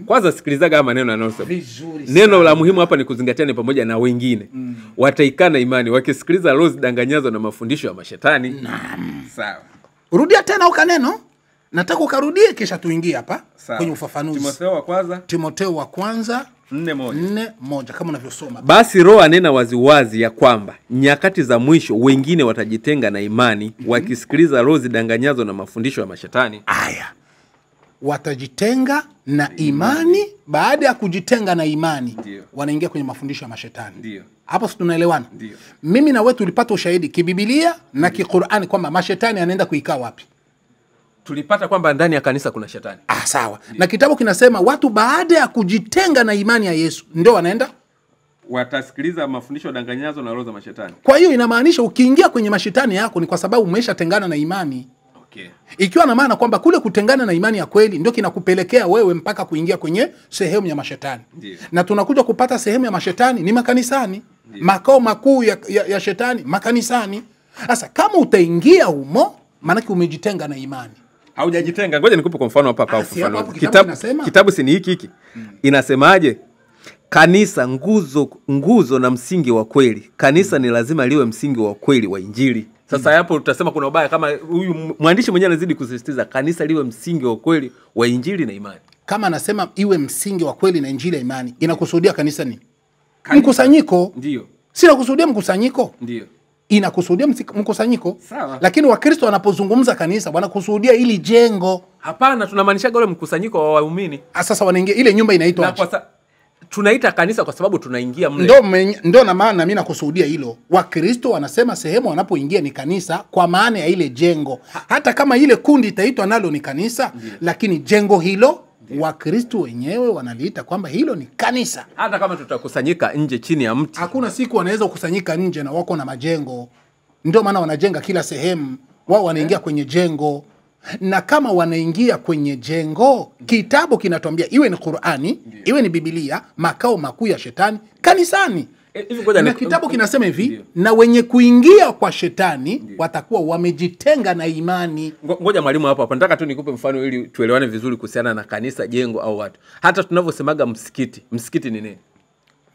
Kwanza sikilizaga haya maneno yanayosema. Neno la muhimu hapa ni kuzingatia ni pamoja na wengine. Wataikana imani wakisikiliza roho zidanganyazo na mafundisho ya mashetani. Naam. Sawa. Rudia tena ukaneno. Nataka ukarudie kisha tuingie hapa kwenye ufafanuzi. Timotheo wa kwanza 4:1 kama unavyosoma. Basi Roho anena waziwazi ya kwamba nyakati za mwisho wengine watajitenga na imani wakisikiliza roho zidanganyazo na mafundisho ya mashetani. Aya. Watajitenga na imani, baada ya kujitenga na imani wanaingia kwenye mafundisho ya mashetani. Ndio. Hapo si tunaelewana? Mimi na wewe tulipata ushahidi kiBiblia na kiQur'ani kwamba mashetani anaenda kuikaa wapi? Tulipata kwamba ndani ya kanisa kuna shetani. Sawa. Na kitabu kinasema watu baada ya kujitenga na imani ya Yesu ndio wanaenda watasikiliza mafundisho danganyazo na roho za mashetani. Kwa hiyo inamaanisha ukiingia kwenye mashetani yako ni kwa sababu umeshatengana na imani. Okay. Ikiwa na maana kwamba kule kutengana na imani ya kweli ndio kinakupelekea wewe mpaka kuingia kwenye sehemu ya mashetani. Ndiyo. Na tunakuja kupata sehemu ya mashetani ni makanisani. Ndiyo. Makao makuu ya shetani makanisani. Sasa kama utaingia humo maana umejitenga na imani. Haujajitenga. Ngoja nikupe kwa mfano hapa ufafanuzi. Kitabu si ni hiki. Inasemaje? Kanisa nguzo na msingi wa kweli. Kanisa ni lazima liwe msingi wa kweli wa Injili. Sasa hapo utasema kuna ubaya kama huyu mwandishi mwenyewe anazidi kusisitiza kanisa liwe msingi wa kweli wa Injili na imani. Kama anasema iwe msingi wa kweli na Injili na imani, inakusudia kanisa ni mkusanyiko. Ndio. Si inakusudia mkusanyiko? Ndio. Inakusudia mkusanyiko. Sawa. Lakini Wakristo wanapozungumza kanisa wanakusudia ili jengo. Hapana, tunamaanisha ule mkusanyiko wa waumini. Sasa wanaingia ile nyumba inaitwa tunaita kanisa kwa sababu tunaingia mle. Ndio na maana mimi nakusudia hilo. Wakristo wanasema sehemu wanapoingia ni kanisa kwa maana ya ile jengo. Hata kama ile kundi itaitwa nalo ni kanisa, lakini jengo hilo Wakristo wenyewe wanaliita kwamba hilo ni kanisa. Hata kama tutakusanyika nje chini ya mti. Hakuna siku wanaweza kukusanyika nje na wako na majengo. Ndio maana wanajenga kila sehemu. Wao wanaingia kwenye jengo. Na kama wanaingia kwenye jengo, kitabu kinatuambia iwe ni Qur'ani, iwe ni Biblia, makao makuu ya shetani kanisani. Na kitabu kinasema hivi, na wenye kuingia kwa shetani watakuwa wamejitenga na imani. Ngoja mwalimu hapo nataka tu nikupe mfano ili tuelewane vizuri kuhusiana na kanisa, jengo au watu. Hata tunavyosemaga msikiti ni nini?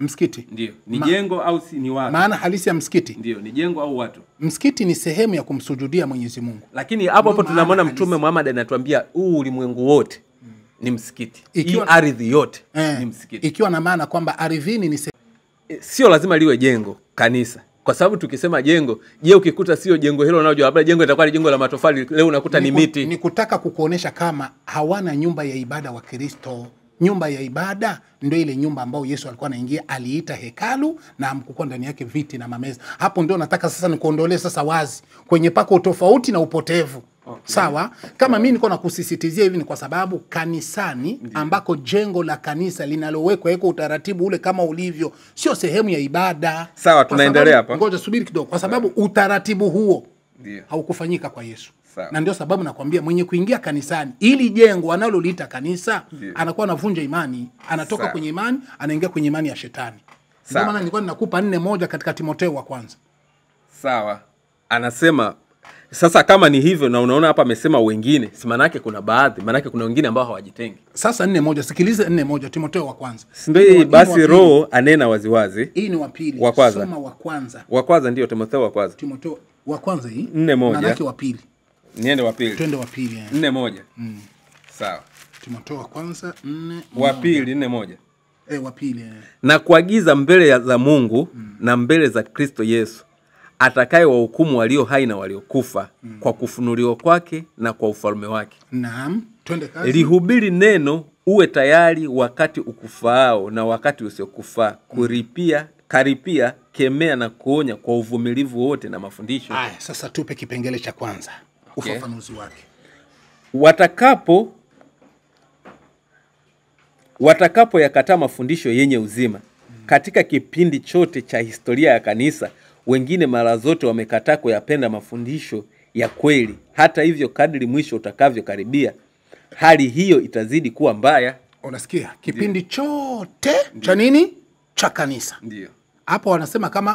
Msikiti ndio ni jengo au ni watu? Maana halisi ya msikiti ndio ni jengo au watu. Msikiti ni sehemu ya kumsujudia Mwenyezi Mungu. Lakini hapo tunamwona Mtume Muhammad anatuambia huu ulimwengu wote ni msikiti. Hii ardhi yote ni msikiti. Ikiwa na maana kwamba ardhini ni sio lazima liwe jengo kanisa. Kwa sababu tukisema jengo, je, ukikuta sio jengo hilo unajua labda jengo litakuwa ni jengo la matofali, leo unakuta ni miti. Ni kutaka kukuonesha kama hawana nyumba ya ibada wa Kristo. Nyumba ya ibada ndio ile nyumba ambayo Yesu alikuwa anaingia, aliita hekalu na mkukua ndani yake viti na mameza. Hapo ndio nataka sasa nikuondolee sasa wazi kwenye pako tofauti na upotevu. Okay. Sawa? Kama mimi niko nakusisitizia hivi ni kwa sababu kanisani ambako jengo la kanisa linalowekwa eko utaratibu ule kama ulivyo, sio sehemu ya ibada. Sawa, tunaendelea hapa. Ngoja subiri kidogo kwa sababu utaratibu huo haukufanyika kwa Yesu. Na ndio sababu nakwambia mwenye kuingia kanisani ili jengo analoliita kanisa anakuwa anavunja imani, anatoka kwenye imani anaingia kwenye imani ya shetani. Ndio maana nilikuwa ninakupa 4:1 katika Timotheo wa kwanza. Sawa. Anasema sasa kama ni hivyo na unaona hapa amesema wengine, si maana yake kuna baadhi, maana yake kuna wengine ambao hawajitengi. Sasa 4:1 sikilize 4:1 Timotheo wa kwanza. Ndio basi Roho anena waziwazi. Hii ni wa pili. Soma wa kwanza. Wa kwanza ndio Timotheo wa kwanza. Timotheo wa kwanza hii 4:1. Maana yake wa pili. Niende wa pili. Twende wa pili. 4:1. Sawa. Timotheo wa kwanza 4. Wa pili 4:1. Wa pili. Na kuagiza mbele za Mungu na mbele za Kristo Yesu atakaye wahukumu walio hai na waliokufa kwa kufunuliwa kwake na kwa ufalme wake. Naam, twende kazi. Lihubiri neno, uwe tayari wakati ukufaao na wakati usiokufaa, karipia, kemea na kuonya kwa uvumilivu wote na mafundisho. Sasa tupe kipengele cha kwanza. Ufafanuzi wake. Watakapo yakataa mafundisho yenye uzima. Katika kipindi chote cha historia ya kanisa, wengine mara zote wamekataa kuyapenda mafundisho ya kweli. Hata hivyo kadri mwisho utakavyokaribia, hali hiyo itazidi kuwa mbaya. Unasikia? Kipindi chote cha nini? cha kanisa. Ndio. Hapo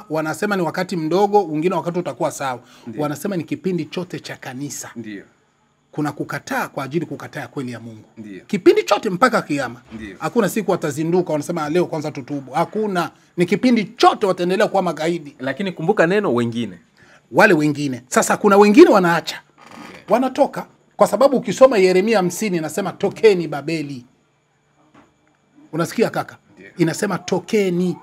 wanasema ni wakati mdogo, wengine wakati utakuwa sawa. Wanasema ni kipindi chote cha kanisa. Ndio. Kuna kukataa kwa ajili kukataa kweli ya Mungu. Ndio. Kipindi chote mpaka kiyama. Ndio. Hakuna siku watazinduka wanasema leo kwanza tutubu. Hakuna. Ni kipindi chote wataendelea kuwa magaidi. Lakini kumbuka neno wengine. Wale wengine. Sasa kuna wengine wanaacha. Okay. Wanatoka. Kwa sababu ukisoma Yeremia 50 inasema tokeni Babeli. Unasikia kaka? Ndio. Inasema tokeni.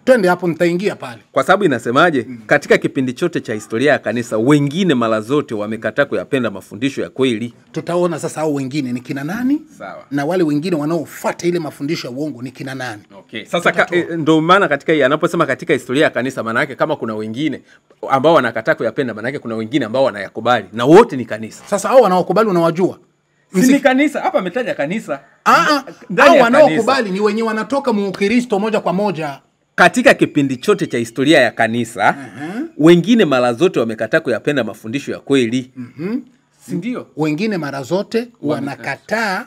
Twende hapo nitaingia pale. Kwa sababu inasemaje? Katika kipindi chote cha historia ya kanisa wengine mara zote wamekataa kuyapenda mafundisho ya kweli. Tutaona sasa hao wengine ni kina nani? Sawa. Na wale wengine wanaofuata ile mafundisho ya uongo ni kina nani? Okay. Sasa ndio maana katika hii anaposema katika historia ya kanisa maana yake kama kuna wengine ambao wanakataa kuyapenda maana yake kuna wengine ambao wanayakubali na wote ni kanisa. Sasa hao wanaokubali unawajua? Si ni kanisa? Hapa ametaja kanisa. Hao wanaokubali ni wenye wanatoka Mkristo moja kwa moja. Katika kipindi chote cha historia ya kanisa, wengine mara zote wamekataa kuyapenda mafundisho ya kweli. Si ndio? Wengine mara zote wanakataa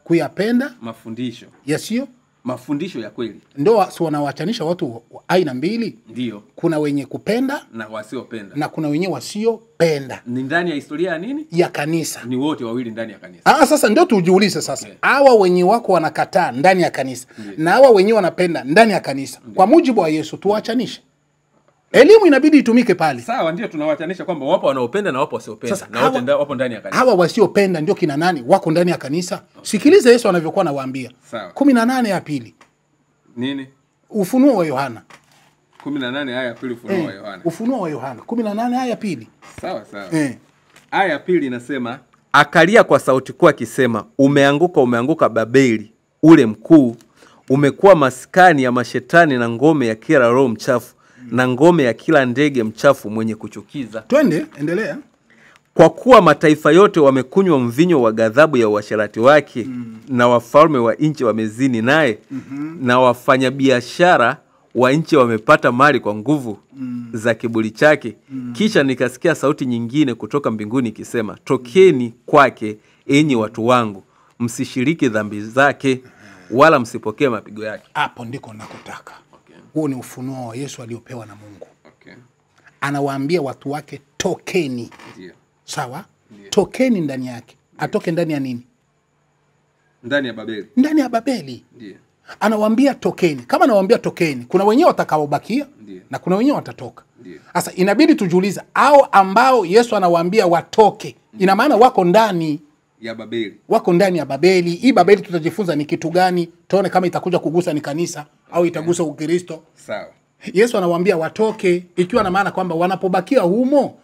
kuyapenda mafundisho. Yasio mafundisho ya kweli. Ndio wanawachanisha watu aina mbili. Ndio. Kuna wenye kupenda na wasiopenda. Na kuna wenye wasiopenda. Ni ndani ya historia ya nini? Ya kanisa. Ni wote wawili ndani ya kanisa. Sasa ndio tujiulize sasa. Hawa wenye wako wanakataa ndani ya kanisa na hawa wenye wanapenda ndani ya kanisa. Kwa mujibu wa Yesu tuwachanishe. Elimu inabidi itumike pale. Sawa, ndio tunawachanisha kwamba wapo wanaopenda na wapo wasiopenda. Na wote wapo ndani ya kanisa. Hawa wasiopenda ndio kina nani? Wako ndani ya kanisa. Okay. Sikiliza Yesu anavyokuwa anawaambia. 18 ya pili. Nini? Ufunuo wa Yohana. 18 aya ya pili Ufunuo wa Yohana. Ufunuo wa Yohana 18 aya ya pili. Sawa. Aya ya pili inasema akalia kwa sauti kuu akisema umeanguka Babeli ule mkuu, umekuwa maskani ya mashetani na ngome ya kila roho mchafu na ngome ya kila ndege mchafu mwenye kuchukiza. Twende, endelea. Kwa kuwa mataifa yote wamekunywa mvinyo wa ghadhabu ya uasherati wake, na wafalme wa nchi wamezini naye, na wafanyabiashara wa nchi wamepata mali kwa nguvu za kiburi chake. Kisha nikasikia sauti nyingine kutoka mbinguni ikisema, tokeni kwake enyi watu wangu, msishiriki dhambi zake wala msipokee mapigo yake. Hapo ndiko nakotaka. Huo ni ufunuo wa Yesu aliopewa na Mungu. Okay. Anawaambia watu wake tokeni. Ndio. Sawa? Ndio. Tokeni ndani yake. Atoke ndani ya nini? Ndani ya Babeli. Ndani ya Babeli. Ndio. Anawaambia tokeni. Kama anawaambia tokeni, kuna wenyewe watakaobakia na kuna wenyewe watatoka. Sasa inabidi tujiulize, hao ambao Yesu anawaambia watoke, ina maana wako ndani ya Babeli. Wako ndani ya Babeli. Hii Babeli tutajifunza ni kitu gani? Tuone kama itakuja kugusa ni kanisa au itagusa Ukristo. Sawa. Yesu anawaambia watoke, ikiwa na maana kwamba wanapobakia humo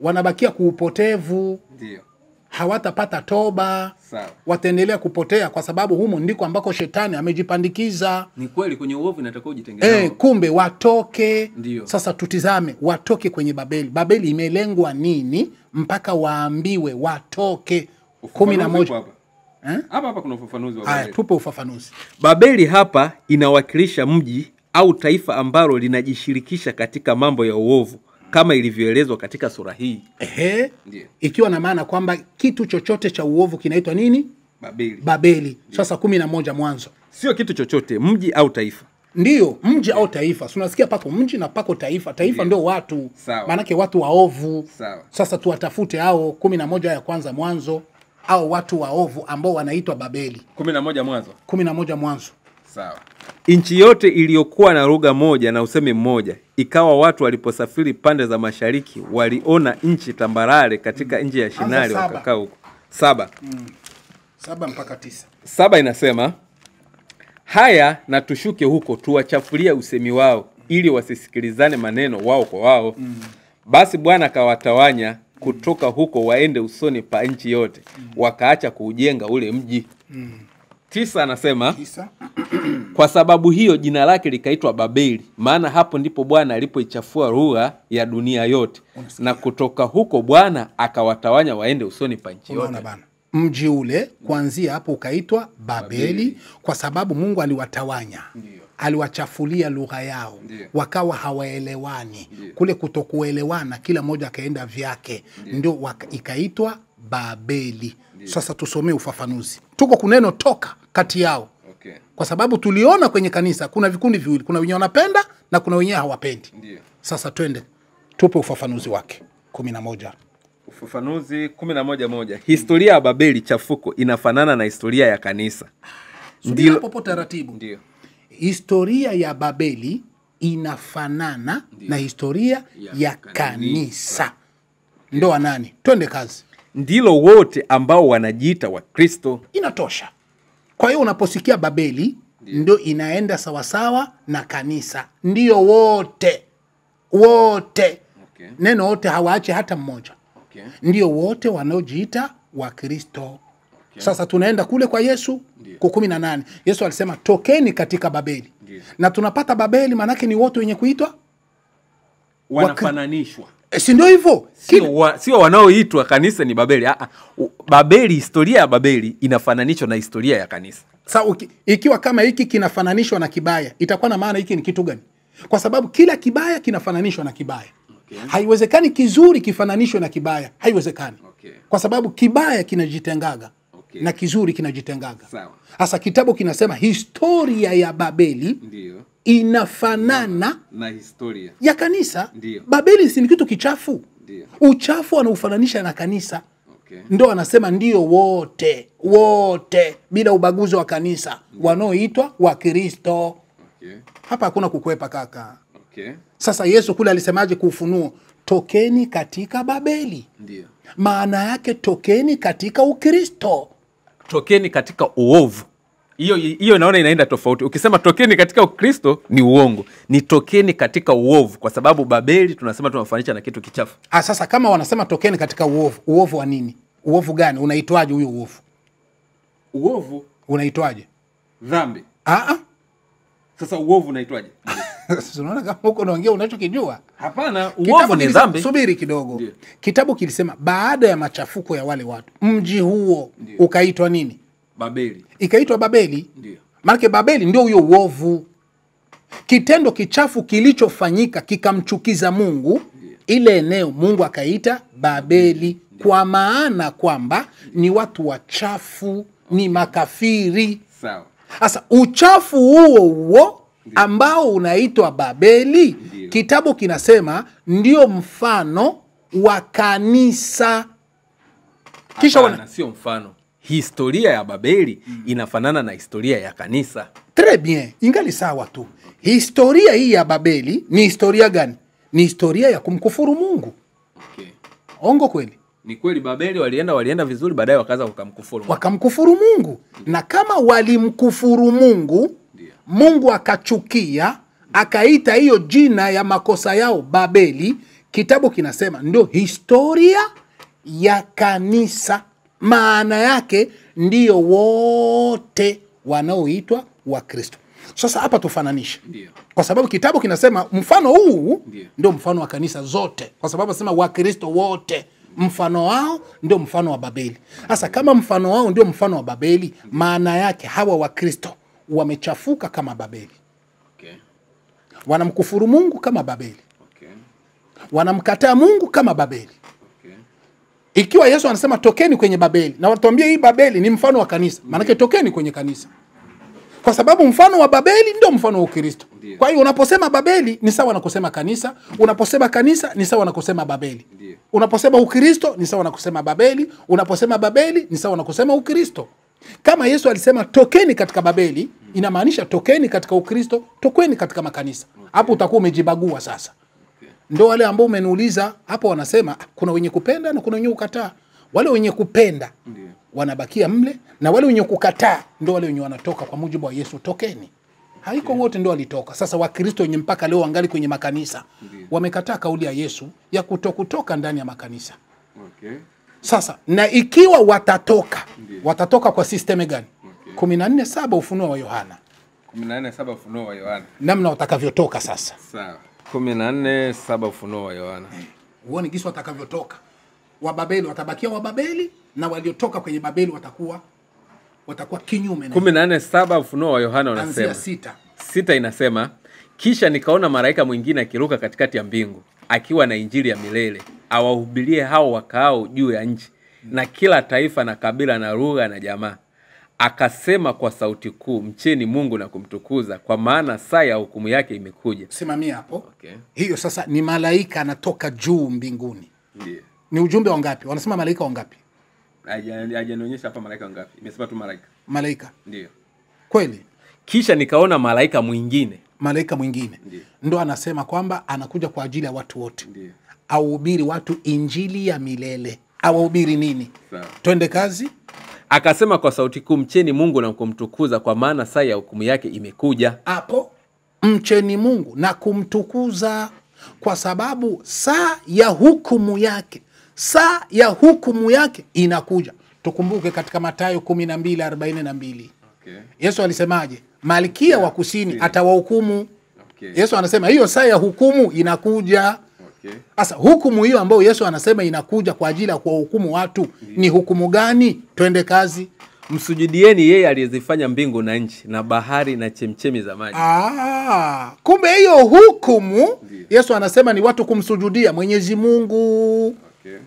wanabakia kuupotevu. Ndio. Hawatapata toba. Sawa. Wataendelea kupotea kwa sababu humo ndiko ambako shetani amejipandikiza. Ni kweli kwenye uovu inatakiwa ujitengeneze. Kumbe watoke. Ndio. Sasa tutizame watoke kwenye Babeli. Babeli imelengwa nini mpaka waambiwe watoke? 11. Hapa kuna ufafanuzi wa Babeli. Haya, tupe ufafanuzi. Babeli hapa inawakilisha mji au taifa ambalo linajishirikisha katika mambo ya uovu kama ilivyoelezwa katika sura hii. Ndiyo. Ikiwa na maana kwamba kitu chochote cha uovu kinaitwa nini? Babeli. Babeli. Sasa 11 Mwanzo. Sio kitu chochote, mji au taifa. Ndiyo, mji au taifa. Tunasikia pako mji na pako taifa. Taifa ndio watu. Maanake watu waovu. Sawa. Sasa tuwatafute hao 11 ya kwanza Mwanzo, au watu waovu ambao wanaitwa Babeli. 11 Mwanzo. 11 Mwanzo. Sawa. Nchi yote iliyokuwa na lugha moja na usemi mmoja, ikawa watu waliposafiri pande za mashariki waliona nchi tambarare katika nchi ya Shinari wakakaa huko. 7. 7 mpaka 9. 7 inasema, haya na tushuke huko tuwachafulie usemi wao ili wasisikilizane maneno wao kwa wao. Basi Bwana akawatawanya kutoka huko waende usoni pa nchi yote. Wakaacha kuujenga ule mji. 9 anasema, kwa sababu hiyo jina lake likaitwa Babeli, maana hapo ndipo Bwana alipoichafua lugha ya dunia yote. Na kutoka huko Bwana akawatawanya waende usoni pa nchi yote. Mji ule kuanzia hapo ukaitwa Babeli kwa sababu Mungu aliwatawanya. Ndiyo. Aliwachafulia lugha yao. Ndiyo. Wakawa hawaelewani. Ndiyo. Kule kutokuelewana kila mmoja akaenda vyake. Ndio ikaitwa Babeli. Ndiyo. Sasa tusomee ufafanuzi. Tuko kuneno toka kati yao. Okay. Kwa sababu tuliona kwenye kanisa kuna vikundi viwili, kuna wenye wanapenda na kuna wenye hawapendi. Ndiyo. Sasa twende tupe ufafanuzi wake 11. Ufafanuzi 11:1. Historia ya Babeli chafuko inafanana na historia ya kanisa. Ndio popote taratibu. Ndio. Historia ya Babeli inafanana na historia ya kanisa. Ndoa nani? Twende kazi. Ndilo wote ambao wanajiita wa Kristo. Inatosha. Kwa hiyo unaposikia Babeli ndio inaenda sawasawa na kanisa. Ndio wote. Wote. Okay. Neno wote hawaache hata mmoja. Okay. Ndio wote wanaojiita wa Kristo. Okay. Sasa tunaenda kule kwa Yesu kwa 18. Yesu alisema tokeni katika Babeli. Ndiyo. Na tunapata Babeli manake ni wote wenye kuitwa wanafananishwa. Si ndio hivyo? Sio wanaoitwa kanisa ni Babeli. Babeli, historia ya Babeli inafananishwa na historia ya kanisa. Sasa ikiwa kama hiki kinafananishwa na kibaya, itakuwa na maana hiki ni kitu gani? Kwa sababu kila kibaya kinafananishwa na kibaya. Okay. Haiwezekani kizuri kifananishwe na kibaya. Haiwezekani. Okay. Kwa sababu kibaya kinajitengaga. Okay. Na kizuri kinajitengaga. Sawa. Sasa kitabu kinasema historia ya Babeli ndiyo inafanana na historia ya kanisa. Ndiyo. Babeli si ni kitu kichafu. Ndiyo. Uchafu anaufananisha na kanisa. Okay. Ndo anasema ndio wote wote bila ubaguzi wa kanisa wanaoitwa wa Kristo. Okay. Hapa hakuna kukwepa kaka. Okay. Sasa Yesu kule alisemaje kuufunuo? Tokeni katika Babeli. Ndiyo. Maana yake tokeni katika Ukristo. Tokeni katika uovu. Hiyo naona inaenda tofauti. Ukisema tokeni katika Ukristo ni uongo. Ni tokeni katika uovu, kwa sababu Babeli tunasema tunafanisha na kitu kichafu. Sasa kama wanasema tokeni katika uovu, uovu wa nini? Uovu gani? Unaitwaje huyo uovu? Uovu unaitwaje? Dhambi. Sasa uovu unaitwaje? Unaona kama huko unaongea unachokijua? Hapana, uovu ni dhambi. Subiri kidogo. Ndiyo. Kitabu kilisema baada ya machafuko ya wale watu, mji huo ukaitwa nini? Babeli. Ikaitwa Babeli. Ndiyo. Maana Babeli ndio huyo uovu. Kitendo kichafu kilichofanyika kikamchukiza Mungu. Ndiyo. Ile eneo Mungu akaita Babeli. Ndiyo. Kwa maana kwamba ni watu wachafu, ni makafiri. Sawa. Sasa uchafu huo ambao unaitwa Babeli, ndiyo, kitabu kinasema ndio mfano wa kanisa. Kisha sio mfano. Historia ya Babeli inafanana na historia ya kanisa. Très bien, ingali sawa tu. Historia hii ya Babeli ni historia gani? Ni historia ya kumkufuru Mungu. Okay. Ongo kweli? Ni kweli Babeli walienda vizuri, baadaye wakaanza kumkufuru. Wakamkufuru Mungu. Na kama walimkufuru Mungu, Mungu akachukia, akaita hiyo jina ya makosa yao Babeli. Kitabu kinasema ndio historia ya kanisa. Maana yake ndio wote wanaoitwa wa Kristo. Sasa hapa tufananishe. Ndiyo. Kwa sababu kitabu kinasema mfano huu ndio mfano wa kanisa zote. Kwa sababu nasema wa Kristo wote. Mfano wao ndio mfano wa Babeli. Sasa kama mfano wao ndio mfano wa Babeli, maana yake hawa wa Kristo wamechafuka kama Babeli. Okay. Wanamkufuru Mungu kama Babeli. Okay. Wanamkataa Mungu kama Babeli. Okay. Ikiwa Yesu anasema tokeni kwenye Babeli, na watuambia hii Babeli ni mfano wa kanisa, maana yake tokeni kwenye kanisa. Kwa sababu mfano wa Babeli ndio mfano wa Ukristo. Kwa hiyo unaposema Babeli ni sawa na kusema kanisa, unaposema kanisa ni sawa na kusema Babeli. Ndiyo. Unaposema Ukristo ni sawa na kusema Babeli, unaposema Babeli ni sawa na kusema Ukristo. Kama Yesu alisema tokeni katika Babeli, inamaanisha tokeni katika Ukristo, tokeni katika makanisa. Hapo utakuwa umejibagua sasa. Ndio wale ambao umeniuliza hapo wanasema kuna wenye kupenda na kuna wenye kukataa. Wale wenye kupenda wanabakia mle, na wale wenye kukataa ndio wale wenye wanatoka kwa mujibu wa Yesu, tokeni. Haiko wote ndio walitoka. Sasa Wakristo wenye mpaka leo wangali kwenye makanisa wamekataa kauli ya Yesu ya kutoka ndani ya makanisa. Okay. Sasa na ikiwa watatoka kwa system gani? Okay. 14:7 Ufunuo wa Yohana. 14:7 Ufunuo wa Yohana. Namna watakavyotoka sasa. Sawa. 14:7 Ufunuo wa Yohana. Uone jinsi watakavyotoka. Wababeli watabakia Wababeli, na waliotoka kwenye Babeli watakuwa kinyume. 14:7 Ufunuo wa Yohana unasema. 6 inasema, kisha nikaona malaika mwingine akiruka katikati ya mbingu, akiwa na injili ya milele, awahubirie hao wakaao juu ya nchi, na kila taifa na kabila na lugha na jamaa. akasema kwa sauti kuu, mcheni Mungu na kumtukuza, kwa maana saa ya hukumu yake imekuja. Simamia hapo. Okay. Hiyo sasa ni malaika anatoka juu mbinguni. Ndiyo. Ni ujumbe wangapi? Wanasema malaika wangapi? Hajanionyesha hapa malaika wangapi. Imesema tu malaika. Malaika. Ndiyo. Kweli? Kisha nikaona malaika mwingine. Malaika mwingine. Ndiyo. Ndo anasema kwamba anakuja kwa ajili ya watu wote. Ndiyo. Auhubiri watu injili ya milele. Awahubiri nini? Sawa. Twende kazi. Akasema kwa sauti kuu, mcheni Mungu na kumtukuza, kwa maana saa ya hukumu yake imekuja. Hapo mcheni Mungu na kumtukuza, kwa sababu saa ya hukumu yake inakuja. Tukumbuke katika Mathayo 12:42. Okay. Yesu alisemaje? Malkia wa kusini atawahukumu. Okay. Yesu anasema hiyo saa ya hukumu inakuja. Okay. Sasa hukumu hiyo ambayo Yesu anasema inakuja kwa ajili ya kuwahukumu watu ni hukumu gani? Twende kazi. Msujudieni yeye aliyezifanya mbingu na nchi na bahari na chemchemi za maji. Kumbe hiyo hukumu Yesu anasema ni watu kumsujudia Mwenyezi Mungu. Okay.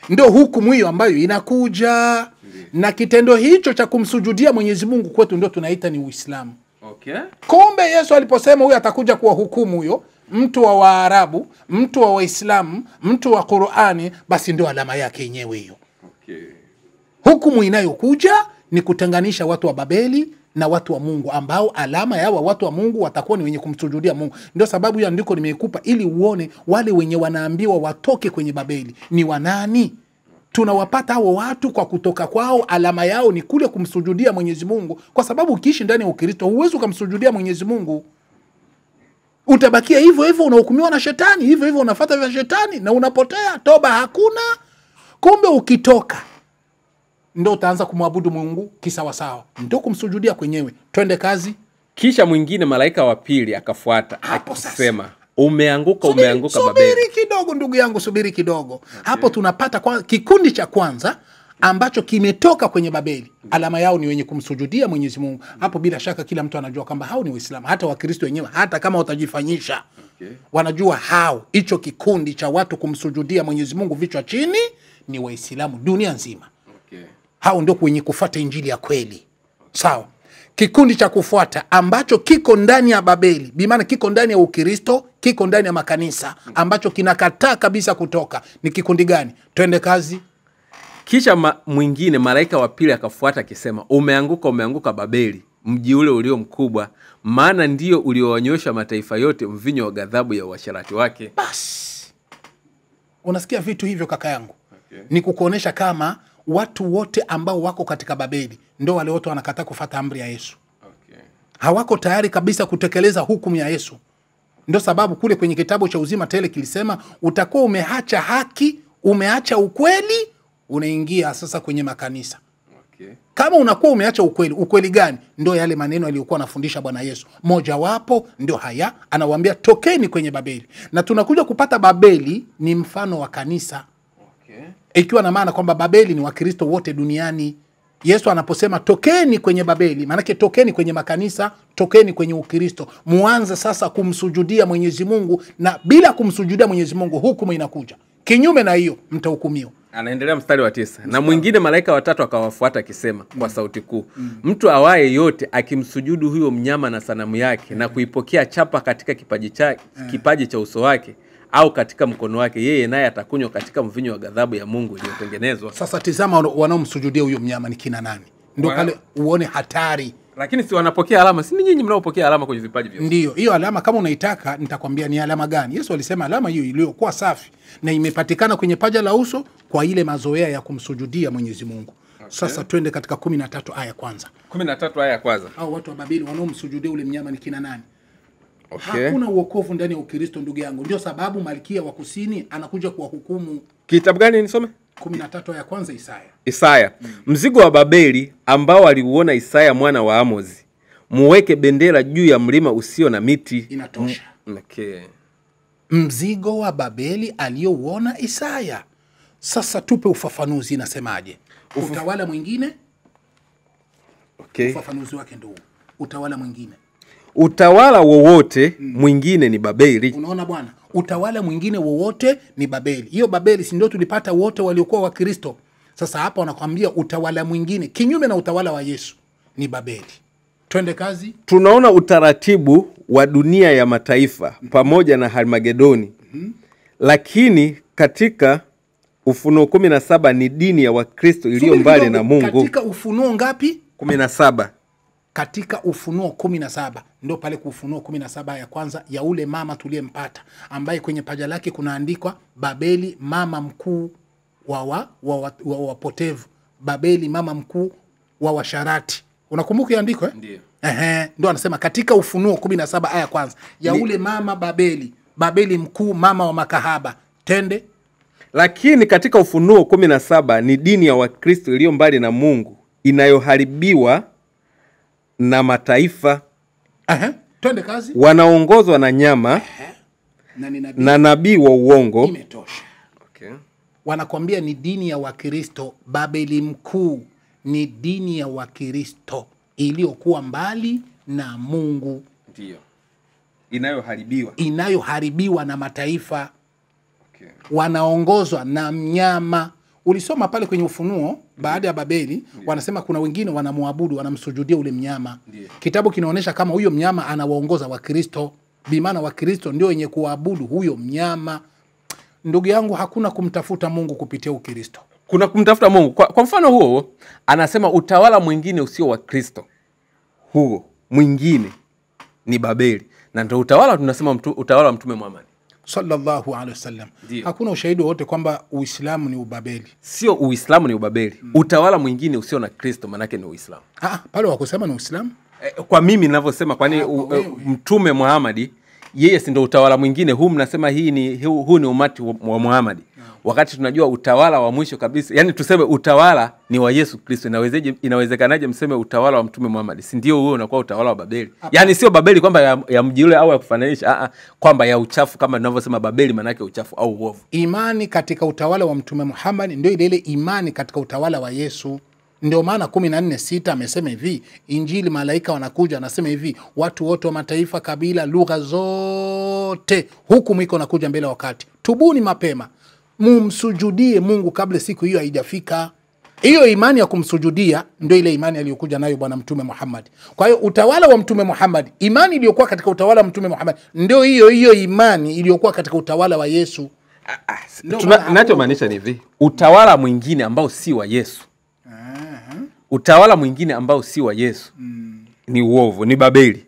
Ndio hukumu hiyo ambayo inakuja. Na kitendo hicho cha kumsujudia Mwenyezi Mungu kwetu ndio tunaita ni Uislamu. Okay. Kumbe Yesu aliposema huyo atakuja kuwa hukumu huyo, mtu wa Waarabu, mtu wa Waislamu, mtu wa Qur'ani, basi ndio alama yake yenyewe hiyo. Okay. Hukumu inayokuja ni kutenganisha watu wa Babeli na watu wa Mungu, ambao alama ya watu wa Mungu watakuwa ni wenye kumsujudia Mungu. Ndio sababu ya ndiko nimekupa ili uone wale wenye wanaambiwa watoke kwenye Babeli ni wanani. Tunawapata hao watu kwa kutoka kwao, alama yao ni kule kumsujudia Mwenyezi Mungu, kwa sababu ukiishi ndani ya Ukristo huwezi kumsujudia Mwenyezi Mungu. Utabakia hivyo hivyo, unahukumiwa na shetani, hivyo hivyo unafuata vya shetani na unapotea, toba hakuna. Kumbe ukitoka ndio utaanza kumwabudu Mungu kisawasawa, ndio kumsujudia kwenyewe. Twende kazi. Kisha mwingine malaika wa pili akafuata akisema, umeanguka Babeli. Subiri kidogo ndugu yangu, subiri kidogo. Okay. Hapo tunapata kwa kikundi cha kwanza ambacho kimetoka kwenye Babeli. Alama yao ni wenye kumsujudia Mwenyezi Mungu. Hapo bila shaka kila mtu anajua kwamba hao ni Waislamu, hata Wakristo wenyewe, hata kama watajifanyisha. Okay. Wanajua hao, hicho kikundi cha watu kumsujudia Mwenyezi Mungu vichwa chini ni Waislamu dunia nzima. Okay. Hao ndio wenye kufuata injili ya kweli. Sawa. Kikundi cha kufuata ambacho kiko ndani ya Babeli, bimaana kiko ndani ya Ukristo, kiko ndani ya makanisa, ambacho kinakataa kabisa kutoka, ni kikundi gani? Twende kazi. Kisha mwingine malaika wa pili akafuata akisema, umeanguka Babeli, mji ule ulio mkubwa, maana ndio uliowanywesha mataifa yote mvinyo wa ghadhabu ya uasherati wake. Basi unasikia vitu hivyo kaka yangu. Okay. Ni kukuonesha kama watu wote ambao wako katika Babeli ndio wale wote wanakataa kufuata amri ya Yesu. Okay. Hawako tayari kabisa kutekeleza hukumu ya Yesu. Ndio sababu kule kwenye kitabu cha uzima tele kilisema utakuwa umeacha haki, umeacha ukweli, unaingia sasa kwenye makanisa. Okay. Kama unakuwa umeacha ukweli gani? Ndio yale maneno aliyokuwa anafundisha Bwana Yesu. Moja wapo ndio haya, anawaambia tokeni kwenye Babeli. Na tunakuja kupata Babeli ni mfano wa kanisa. Okay. Ikiwa na maana kwamba Babeli ni Wakristo wote duniani. Yesu anaposema tokeni kwenye Babeli, maanake tokeni kwenye makanisa, tokeni kwenye Ukristo, muanze sasa kumsujudia Mwenyezi Mungu, na bila kumsujudia Mwenyezi Mungu hukumu inakuja. Kinyume na hiyo mtahukumiwa. Anaendelea mstari wa 9. Na mwingine malaika watatu akawafuata akisema kwa sauti kuu, mtu awaye yote akimsujudu huyo mnyama na sanamu yake na kuipokea chapa katika kipaji cha uso wake au katika mkono wake, yeye naye atakunywa katika mvinyo wa ghadhabu ya Mungu iliyotengenezwa. Sasa tizama wanaomsujudia huyo mnyama ni kina nani? Ndio pale uone hatari. Lakini si wanapokea alama? Si nyinyi mnaopokea alama kwenye vipaji vyao? Ndio, hiyo alama kama unaitaka nitakwambia ni alama gani. Yesu alisema alama hiyo iliyokuwa safi na imepatikana kwenye paja la uso kwa ile mazoea ya kumsujudia Mwenyezi Mungu. Okay. Sasa twende katika 13 aya kwanza. 13 aya kwanza. Hao watu wa Babeli wanaomsujudia ule mnyama ni kina nani? Okay. Hakuna uokovu ndani ya Ukristo ndugu yangu. Ndio sababu malkia wa kusini anakuja kuwahukumu. Kitabu gani nisome? 13 aya kwanza Isaya. Mzigo wa Babeli ambao aliuona Isaya mwana wa Amozi, muweke bendera juu ya mlima usio na miti. Inatosha. Okay. Mzigo wa Babeli aliyouona Isaya. Sasa tupe ufafanuzi, inasemaje? Utawala mwingine? Okay. Ufafanuzi wake ndio utawala mwingine. Utawala wowote mwingine ni Babeli. Unaona bwana, utawala mwingine wowote ni Babeli. Hiyo Babeli si ndio tulipata wote waliokuwa Wakristo. Sasa hapa wanakwambia utawala mwingine kinyume na utawala wa Yesu ni Babeli. Twende kazi. Tunaona utaratibu wa dunia ya mataifa pamoja na Harmagedoni. Lakini katika Ufunuo 17 ni dini ya Wakristo iliyo mbali na Mungu. Katika Ufunuo ngapi? 17. Katika Ufunuo 17 ndio pale kwa Ufunuo 17 ya kwanza ya ule mama tuliyempata ambaye kwenye paja lake kunaandikwa Babeli mama mkuu wa wapotevu, Babeli mama mkuu wa washarati. Unakumbuka andiko Ndio. Ndio anasema katika Ufunuo 17 aya kwanza ya ule mama Babeli, Babeli mkuu, mama wa makahaba. Tende. Lakini katika Ufunuo 17 ni dini ya Wakristo iliyo mbali na Mungu, inayoharibiwa na mataifa. Twende kazi. Wanaongozwa na nyama na nabii wa uongo. Imetosha. Okay. Wanakwambia ni dini ya Wakristo. Babeli mkuu ni dini ya Wakristo iliyokuwa mbali na Mungu. Ndio. Inayoharibiwa na mataifa. Okay. Wanaongozwa na mnyama. Ulisoma pale kwenye Ufunuo baada ya Babeli, wanasema kuna wengine wanamwabudu, wanamsujudia ule mnyama. Kitabu kinaonyesha kama huyo mnyama anawaongoza Wakristo. Bimaana Wakristo ndio wenye kuabudu huyo mnyama. Ndugu yangu, hakuna kumtafuta Mungu kupitia Ukristo. Kuna kumtafuta Mungu. Kwa mfano huo, anasema utawala mwingine usio wa Kristo, huo mwingine ni Babeli. Na ndio utawala tunasema utawala wa Mtume Muhammad sallallahu alaihi wasallam. Hakuna ushahidi wote kwamba Uislamu ni Ubabeli. Sio Uislamu ni Ubabeli. Utawala mwingine usio na Kristo manake ni Uislamu. Pale wakusema ni Uislamu. Kwa mimi ninavyosema, kwani Mtume Muhammad yeye si ndio utawala mwingine. Huu mnasema huu ni umati wa Muhammad. Wakati tunajua utawala wa mwisho kabisa, yani tuseme utawala ni wa Yesu Kristo. Inawezekanaje mseme utawala wa Mtume Muhammad? Si ndio huo unakuwa utawala wa Babeli? Yani sio Babeli kwamba ya mji ule au ya kufananisha, kwamba ya uchafu kama tunavyosema Babeli manake uchafu au uovu. Imani katika utawala wa Mtume Muhammad ndio ile imani katika utawala wa Yesu. Ndio maana 14:6 amesema hivi, Injili malaika wanakuja anasema hivi, watu wote wa mataifa, kabila, lugha zote, hukumu iko nakuja mbele wakati. Tubuni mapema, mumsujudie Mungu kabla siku hiyo haijafika. Hiyo imani ya kumsujudia ndio ile imani aliyokuja nayo bwana Mtume Muhammad. Kwa hiyo utawala wa Mtume Muhammad, imani iliyokuwa katika utawala wa Mtume Muhammad ndio hiyo imani iliyokuwa katika utawala wa Yesu. Ninachomaanisha ni hivi, utawala mwingine ambao si wa Yesu. Utawala mwingine ambao si wa Yesu ni uovu, ni Babeli.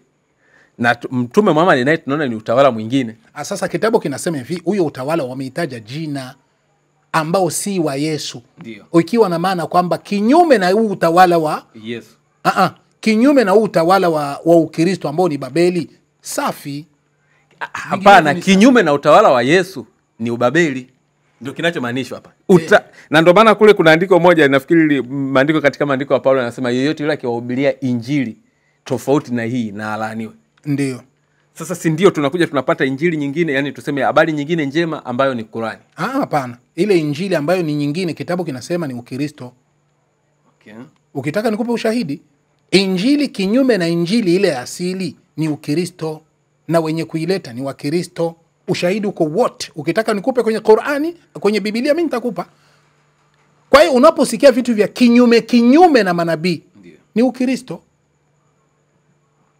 Na Mtume Muhammad naye tunaona ni utawala mwingine. Sasa kitabu kinasema hivi, huyo utawala wameitaja jina ambao si wa Yesu. Ndio. Ikiwa na maana kwamba kinyume na huu utawala wa Yesu. Kinyume na huu utawala wa Ukristo ambao ni Babeli, safi. Hapana, kinyume na utawala wa Yesu ni Ubabeli. Ndio kinachomaanishwa hapa. Na ndio maana kule kuna andiko moja, nafikiri maandiko katika maandiko ya Paulo yanasema yeyote yule akiwahubiria injili tofauti na hii na alaaniwe. Ndio. Sasa si ndio tunakuja tunapata injili nyingine, yani tuseme habari nyingine njema ambayo ni Qur'ani. Hapana. Ile injili ambayo ni nyingine kitabu kinasema ni Ukristo. Okay. Ukitaka nikupe ushahidi, injili kinyume na injili ile asili ni Ukristo, na wenye kuileta ni Wakristo. Ushahidi uko wote. Ukitaka nikupe kwenye Qur'ani, kwenye Biblia mimi nitakupa. Kwa hiyo unaposikia vitu vya kinyume na manabii ni Ukristo.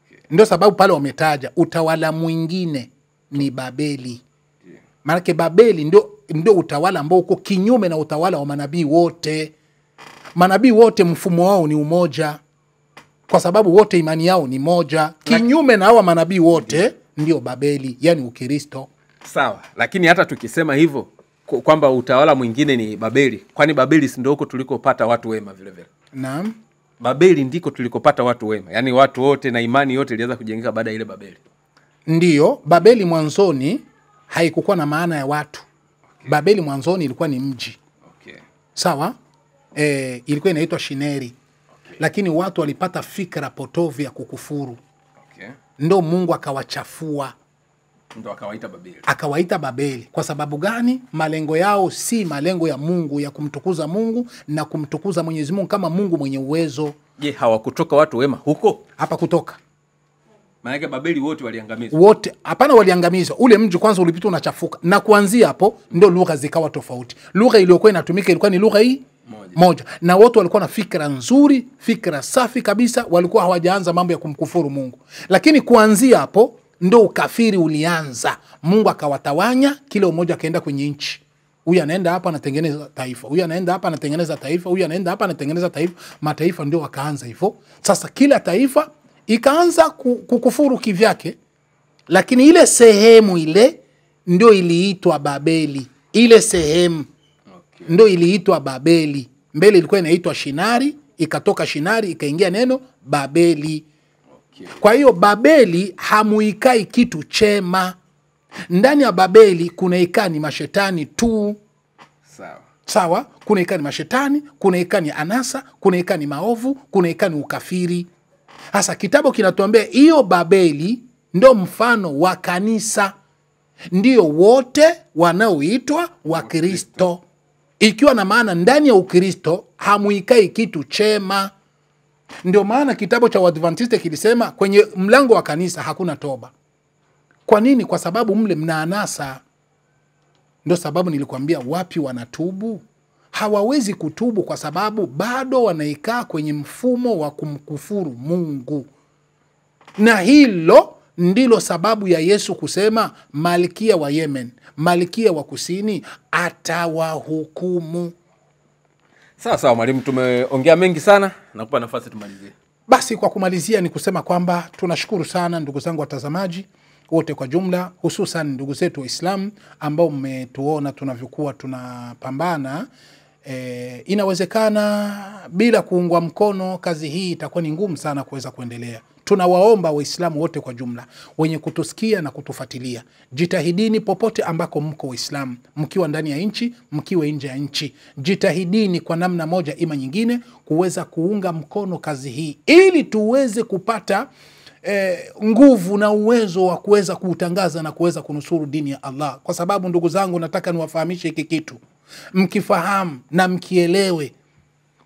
Okay. Ndio sababu pale wametaja utawala mwingine ni Babeli. Maana Babeli ndio utawala ambao uko kinyume na utawala wa manabii wote. Manabii wote mfumo wao ni umoja, kwa sababu wote imani yao ni moja. Kinyume na hawa manabii wote ndio Babeli, yani Ukristo. Sawa, lakini hata tukisema hivyo kwamba utawala mwingine ni Babeli, kwani Babeli si ndio huko tulikopata watu wema vile vile? Naam. Babeli ndiko tulikopata watu wema. Yaani watu wote na imani yote ilianza kujengeka baada ya ile Babeli. Ndiyo, Babeli mwanzoni haikukuwa na maana ya watu. Okay. Babeli mwanzoni ilikuwa ni mji. Okay. Sawa? Ilikuwa inaitwa Shineri. Okay. Lakini watu walipata fikra potovu ya kukufuru. Okay. Ndio Mungu akawachafua. Ndio akawaita Babeli. Akawaita Babeli. Kwa sababu gani? Malengo yao si malengo ya Mungu, ya kumtukuza Mungu na kumtukuza Mwenyezi Mungu kama Mungu mwenye uwezo. Je, hawakutoka watu wema huko? Hapa kutoka. Maana Babeli wote waliangamizwa. Wote, hapana waliangamizwa. Ule mji kwanza ulipita unachafuka. Na kuanzia hapo ndio lugha zikawa tofauti. Lugha iliyokuwa inatumika ilikuwa ni lugha hii moja. Na wote walikuwa na fikra nzuri, fikra safi kabisa, walikuwa hawajaanza mambo ya kumkufuru Mungu. Lakini kuanzia hapo ndo ukafiri ulianza. Mungu akawatawanya, kila mmoja akaenda kwenye nchi. Huyu anaenda hapa anatengeneza taifa, huyu anaenda hapa anatengeneza taifa, huyu anaenda hapa anatengeneza taifa. Mataifa ndio wakaanza hivyo. Sasa kila taifa ikaanza kukufuru kivyake, lakini ile sehemu ile ndio iliitwa Babeli. Ile sehemu ndio iliitwa Babeli. Mbele ilikuwa inaitwa Shinari, ikatoka Shinari ikaingia neno Babeli. Kwa hiyo Babeli hamuikai kitu chema. Ndani ya Babeli kunaikaa ni mashetani tu. Sawa? Kunaikaa ni mashetani, kunaikaa ni anasa, kunaikaa ni maovu, kunaikaa ni ukafiri. Sasa kitabu kinatuambia hiyo Babeli ndo mfano wa kanisa. Ndio wote wanaoitwa Wakristo. Ikiwa na maana ndani ya Ukristo hamuikai kitu chema. Ndio maana kitabu cha Waadventista kilisema kwenye mlango wa kanisa hakuna toba. Kwa nini? Kwa sababu mle mna anasa. Ndio sababu nilikwambia wapi wanatubu. Hawawezi kutubu kwa sababu bado wanaikaa kwenye mfumo wa kumkufuru Mungu. Na hilo ndilo sababu ya Yesu kusema Malkia wa Yemen, Malkia wa Kusini atawahukumu. Sawa mwalimu, tumeongea mengi sana, nakupa nafasi tumalizie. Basi kwa kumalizia ni kusema kwamba tunashukuru sana ndugu zangu watazamaji wote kwa jumla, hususan ndugu zetu Waislamu ambao mmetuona tunavyokuwa tunapambana. Inawezekana bila kuungwa mkono kazi hii itakuwa ni ngumu sana kuweza kuendelea. Tunawaomba Waislamu wote kwa jumla wenye kutusikia na kutufuatilia, jitahidini popote ambako mko Waislamu, mkiwa ndani ya nchi, mkiwa nje ya nchi, jitahidini kwa namna moja ima nyingine kuweza kuunga mkono kazi hii ili tuweze kupata nguvu na uwezo wa kuweza kuutangaza na kuweza kunusuru dini ya Allah. Kwa sababu ndugu zangu, nataka niwafahamishe hiki kitu, mkifahamu na mkielewe,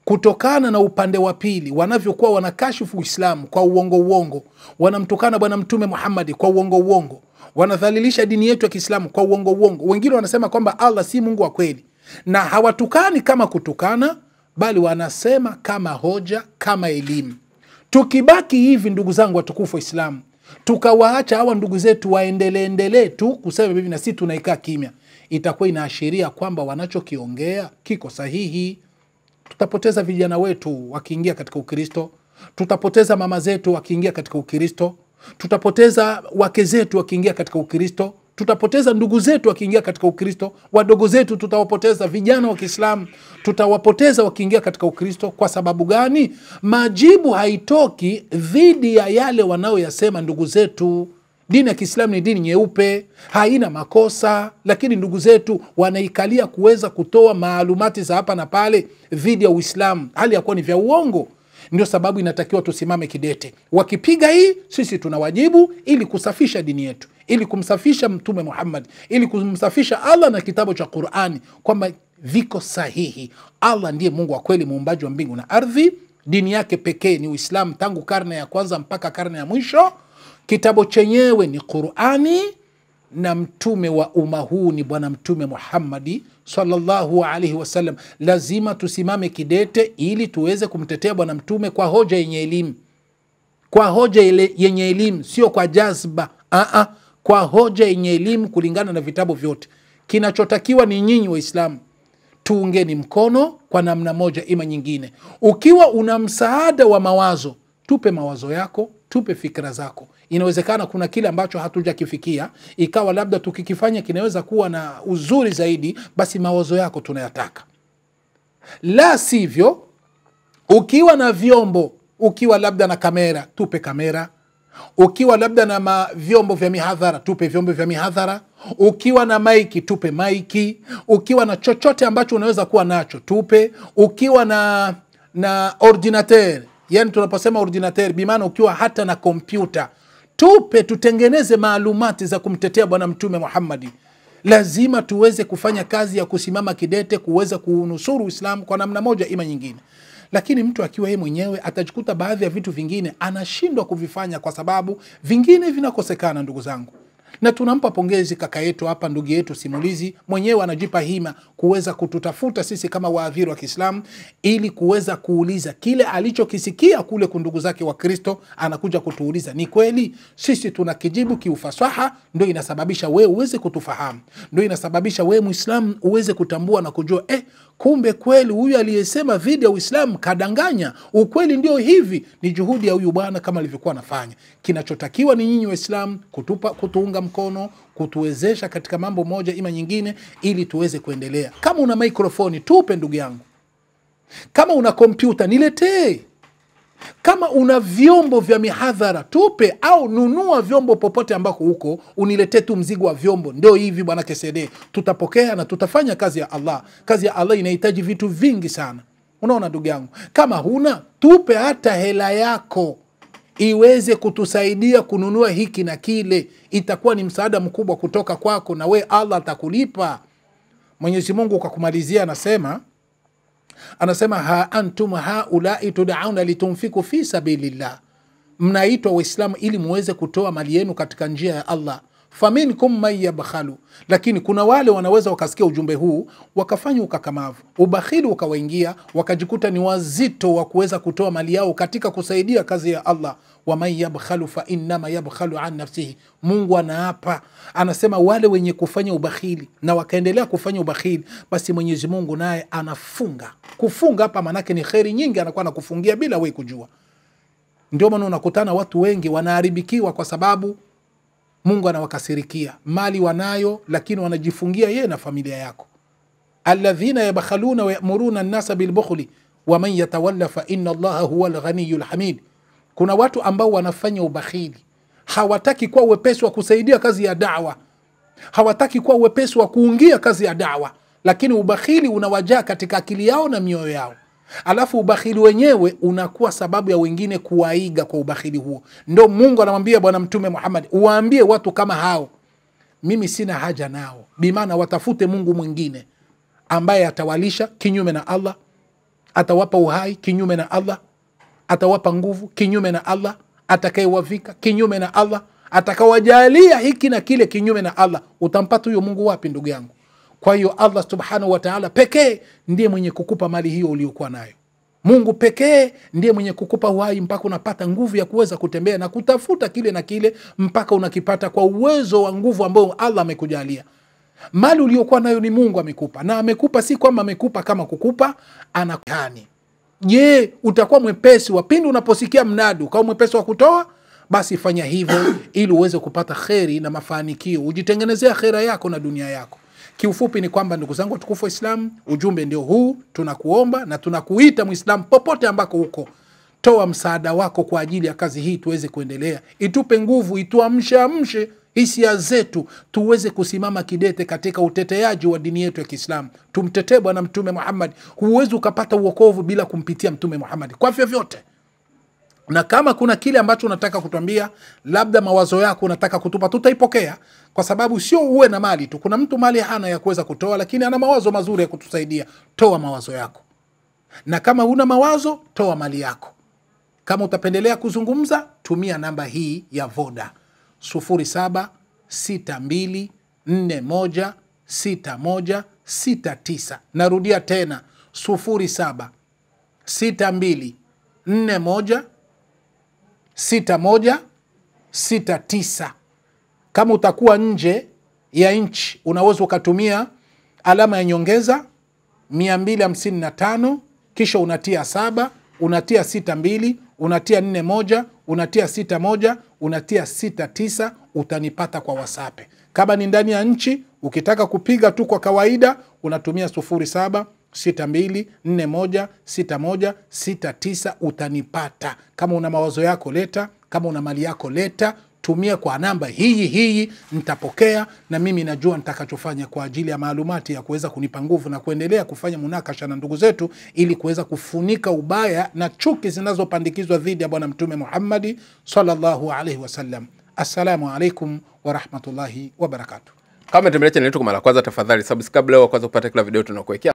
kutokana na upande wa pili wanavyokuwa wanakashifu Uislamu kwa uongo, wanamtukana Bwana Mtume Muhammad kwa uongo, wanadhalilisha dini yetu ya Kiislamu kwa uongo. Wengine wanasema kwamba Allah si Mungu wa kweli, na hawatukani kama kutukana, bali wanasema kama hoja, kama elimu. Tukibaki hivi ndugu zangu watukufu Waislamu, tukawaacha hawa ndugu zetu waendelee tu kusema hivi na sisi tunaikaa kimya, itakuwa inaashiria kwamba wanachokiongea kiko sahihi. Tutapoteza vijana wetu wakiingia katika Ukristo, tutapoteza mama zetu wakiingia katika Ukristo, tutapoteza wake zetu wakiingia katika Ukristo, tutapoteza ndugu zetu wakiingia katika Ukristo, wadogo zetu tutawapoteza, vijana wa Kiislamu tutawapoteza wakiingia katika Ukristo. Kwa sababu gani? Majibu haitoki dhidi ya yale wanaoyasema ndugu zetu. Dini ya Kiislamu ni dini nyeupe, haina makosa, lakini ndugu zetu wanaikalia kuweza kutoa maalumati za hapa na pale dhidi ya Uislamu, hali ya kuwa ni vya uongo. Ndio sababu inatakiwa tusimame kidete. Wakipiga hii, sisi tunawajibu ili kusafisha dini yetu, ili kumsafisha Mtume Muhammad, ili kumsafisha Allah na kitabu cha Qur'ani kwamba viko sahihi. Allah ndiye Mungu wa kweli, muumbaji wa mbingu na ardhi. Dini yake pekee ni Uislamu tangu karne ya kwanza mpaka karne ya mwisho. Kitabu chenyewe ni Qur'ani na mtume wa umma huu ni Bwana Mtume Muhammadi sallallahu alaihi wasallam. Lazima tusimame kidete ili tuweze kumtetea Bwana Mtume kwa hoja yenye elimu. Kwa hoja yenye elimu, sio kwa jazba. Kwa hoja yenye elimu kulingana na vitabu vyote. Kinachotakiwa ni nyinyi Waislamu tuungeni mkono kwa namna moja ima nyingine. Ukiwa una msaada wa mawazo, tupe mawazo yako, tupe fikra zako. Inawezekana kuna kile ambacho hatujakifikia, ikawa labda tukikifanya kinaweza kuwa na uzuri zaidi, basi mawazo yako tunayataka. La sivyo, ukiwa na vyombo, ukiwa labda na kamera, tupe kamera. Ukiwa labda na vyombo vya mihadhara, tupe vyombo vya mihadhara. Ukiwa na maiki, tupe maiki. Ukiwa na chochote ambacho unaweza kuwa nacho, tupe. Ukiwa na ordinateur, yani tunaposema ordinateur bimaana ukiwa hata na kompyuta, tupe, tutengeneze maalumati za kumtetea Bwana Mtume Muhammadi. Lazima tuweze kufanya kazi ya kusimama kidete kuweza kunusuru Uislamu kwa namna moja ima nyingine. Lakini mtu akiwa yeye mwenyewe atajikuta baadhi ya vitu vingine anashindwa kuvifanya kwa sababu vingine vinakosekana ndugu zangu. Na tunampa pongezi kaka yetu hapa, ndugu yetu simulizi mwenyewe anajipa hima kuweza kututafuta sisi kama waadhiri wa Kiislamu ili kuweza kuuliza kile alichokisikia kule kwa ndugu zake wa Kristo, anakuja kutuuliza ni kweli. Sisi tunakijibu kiufasaha, ndio inasababisha wewe uweze kutufahamu, ndio inasababisha wewe Muislamu uweze kutambua na kujua kumbe kweli huyu aliyesema dhidi ya Uislamu kadanganya, ukweli ndio hivi. Ni juhudi ya huyu bwana kama alivyokuwa anafanya. Kinachotakiwa ni nyinyi Waislamu kutuunga mkono, kutuwezesha katika mambo moja ima nyingine ili tuweze kuendelea. Kama una mikrofoni tupe ndugu yangu, kama una kompyuta niletee, kama una vyombo vya mihadhara tupe, au nunua vyombo popote ambako huko uniletee tu mzigo wa vyombo. Ndio hivi bwana KCD, tutapokea na tutafanya kazi ya Allah. Kazi ya Allah inahitaji vitu vingi sana. Unaona ndugu yangu, kama huna tupe hata hela yako iweze kutusaidia kununua hiki na kile, itakuwa ni msaada mkubwa kutoka kwako, na we Allah atakulipa. Mwenyezi Mungu kwa kumalizia anasema ha antum haulai tud'auna litunfiku fi sabilillah, mnaitwa Waislamu ili muweze kutoa mali yenu katika njia ya Allah. Faminkum man yabkhalu, lakini kuna wale wanaweza wakasikia ujumbe huu wakafanya ukakamavu, ubakhili ukawaingia, wakajikuta ni wazito wa kuweza kutoa mali yao katika kusaidia kazi ya Allah. Wa man yabkhalu fa innama yabkhalu an nafsihi, Mungu anaapa, anasema wale wenye kufanya ubakhili na wakaendelea kufanya ubakhili, basi Mwenyezi Mungu naye anafunga. Kufunga hapa manake ni kheri nyingi anakuwa anakufungia bila wewe kujua. Ndio maana unakutana watu wengi wanaharibikiwa kwa sababu Mungu anawakasirikia. Mali wanayo lakini wanajifungia yeye na familia yako. Alladhina yabkhaluna wa ya'muruna an-nasa bil-bukhli wa man yatawalla fa inna Allaha huwa al-ghaniyyul hamid. Kuna watu ambao wanafanya ubakhili, hawataki kuwa wepesi wa kusaidia kazi ya da'wa, hawataki kuwa wepesi wa kuungia kazi ya da'wa, lakini ubakhili unawajaa katika akili yao na mioyo yao. Alafu ubakhili wenyewe unakuwa sababu ya wengine kuwaiga kwa ubakhili huo. Ndio Mungu anamwambia Bwana Mtume Muhammad, uwaambie watu kama hao mimi sina haja nao, bimaana watafute Mungu mwingine ambaye atawalisha kinyume na Allah, atawapa uhai kinyume na Allah, atawapa nguvu kinyume na Allah, atakayewavika kinyume na Allah, atakawajalia hiki na kile kinyume na Allah. Utampata huyo Mungu wapi ndugu yangu? Kwa hiyo Allah subhanahu wa ta'ala pekee ndiye mwenye kukupa mali hiyo uliyokuwa nayo. Mungu pekee ndiye mwenye kukupa uhai mpaka unapata nguvu ya kuweza kutembea na kutafuta kile na kile mpaka unakipata kwa uwezo wa nguvu ambao Allah amekujalia. Mali uliyokuwa nayo ni Mungu amekupa, na amekupa si kwamba amekupa kama kukupa anakani. Je, utakuwa mwepesi wa pindi unaposikia mnadu kama mwepesi wa kutoa? Basi fanya hivyo ili uweze kupata kheri na mafanikio, ujitengenezea khera yako na dunia yako. Kiufupi ni kwamba ndugu zangu tukufu Waislamu, ujumbe ndio huu. Tunakuomba na tunakuita Muislamu popote ambako huko, toa msaada wako kwa ajili ya kazi hii tuweze kuendelea. Itupe nguvu, ituamshe hisia zetu, tuweze kusimama kidete katika uteteaji wa dini yetu ya Kiislamu. Tumtetee Bwana Mtume Muhammad. Huwezi ukapata uokovu bila kumpitia Mtume Muhammad kwa vyovyote. Na kama kuna kile ambacho unataka kutuambia, labda mawazo yako unataka kutupa, tutaipokea, kwa sababu sio uwe na mali tu. Kuna mtu mali hana ya kuweza kutoa, lakini ana mawazo mazuri ya kutusaidia. Toa mawazo yako. Na kama huna mawazo, toa mali yako. Kama utapendelea kuzungumza, tumia namba hii ya Voda 0762416169. Narudia tena 0762416169. Kama utakuwa nje ya nchi unaweza ukatumia alama ya nyongeza 255 kisha unatia 7, unatia 62, unatia 41, unatia 61, unatia 69, utanipata kwa WhatsApp. Kama ni ndani ya nchi ukitaka kupiga tu kwa kawaida unatumia 0762416169, utanipata. Kama una mawazo yako leta, kama una mali yako leta, tumia kwa namba hii, nitapokea, na mimi najua nitakachofanya kwa ajili ya maalumati ya kuweza kunipa nguvu na kuendelea kufanya munakasha na ndugu zetu ili kuweza kufunika ubaya na chuki zinazopandikizwa dhidi ya Bwana Mtume Muhammad sallallahu alaihi wasallam. Assalamu alaikum wa rahmatullahi wa barakatuh. Kama umetembelea channel yetu kwa mara kwanza, tafadhali subscribe leo kwanza kupata kila video tunakuwekea.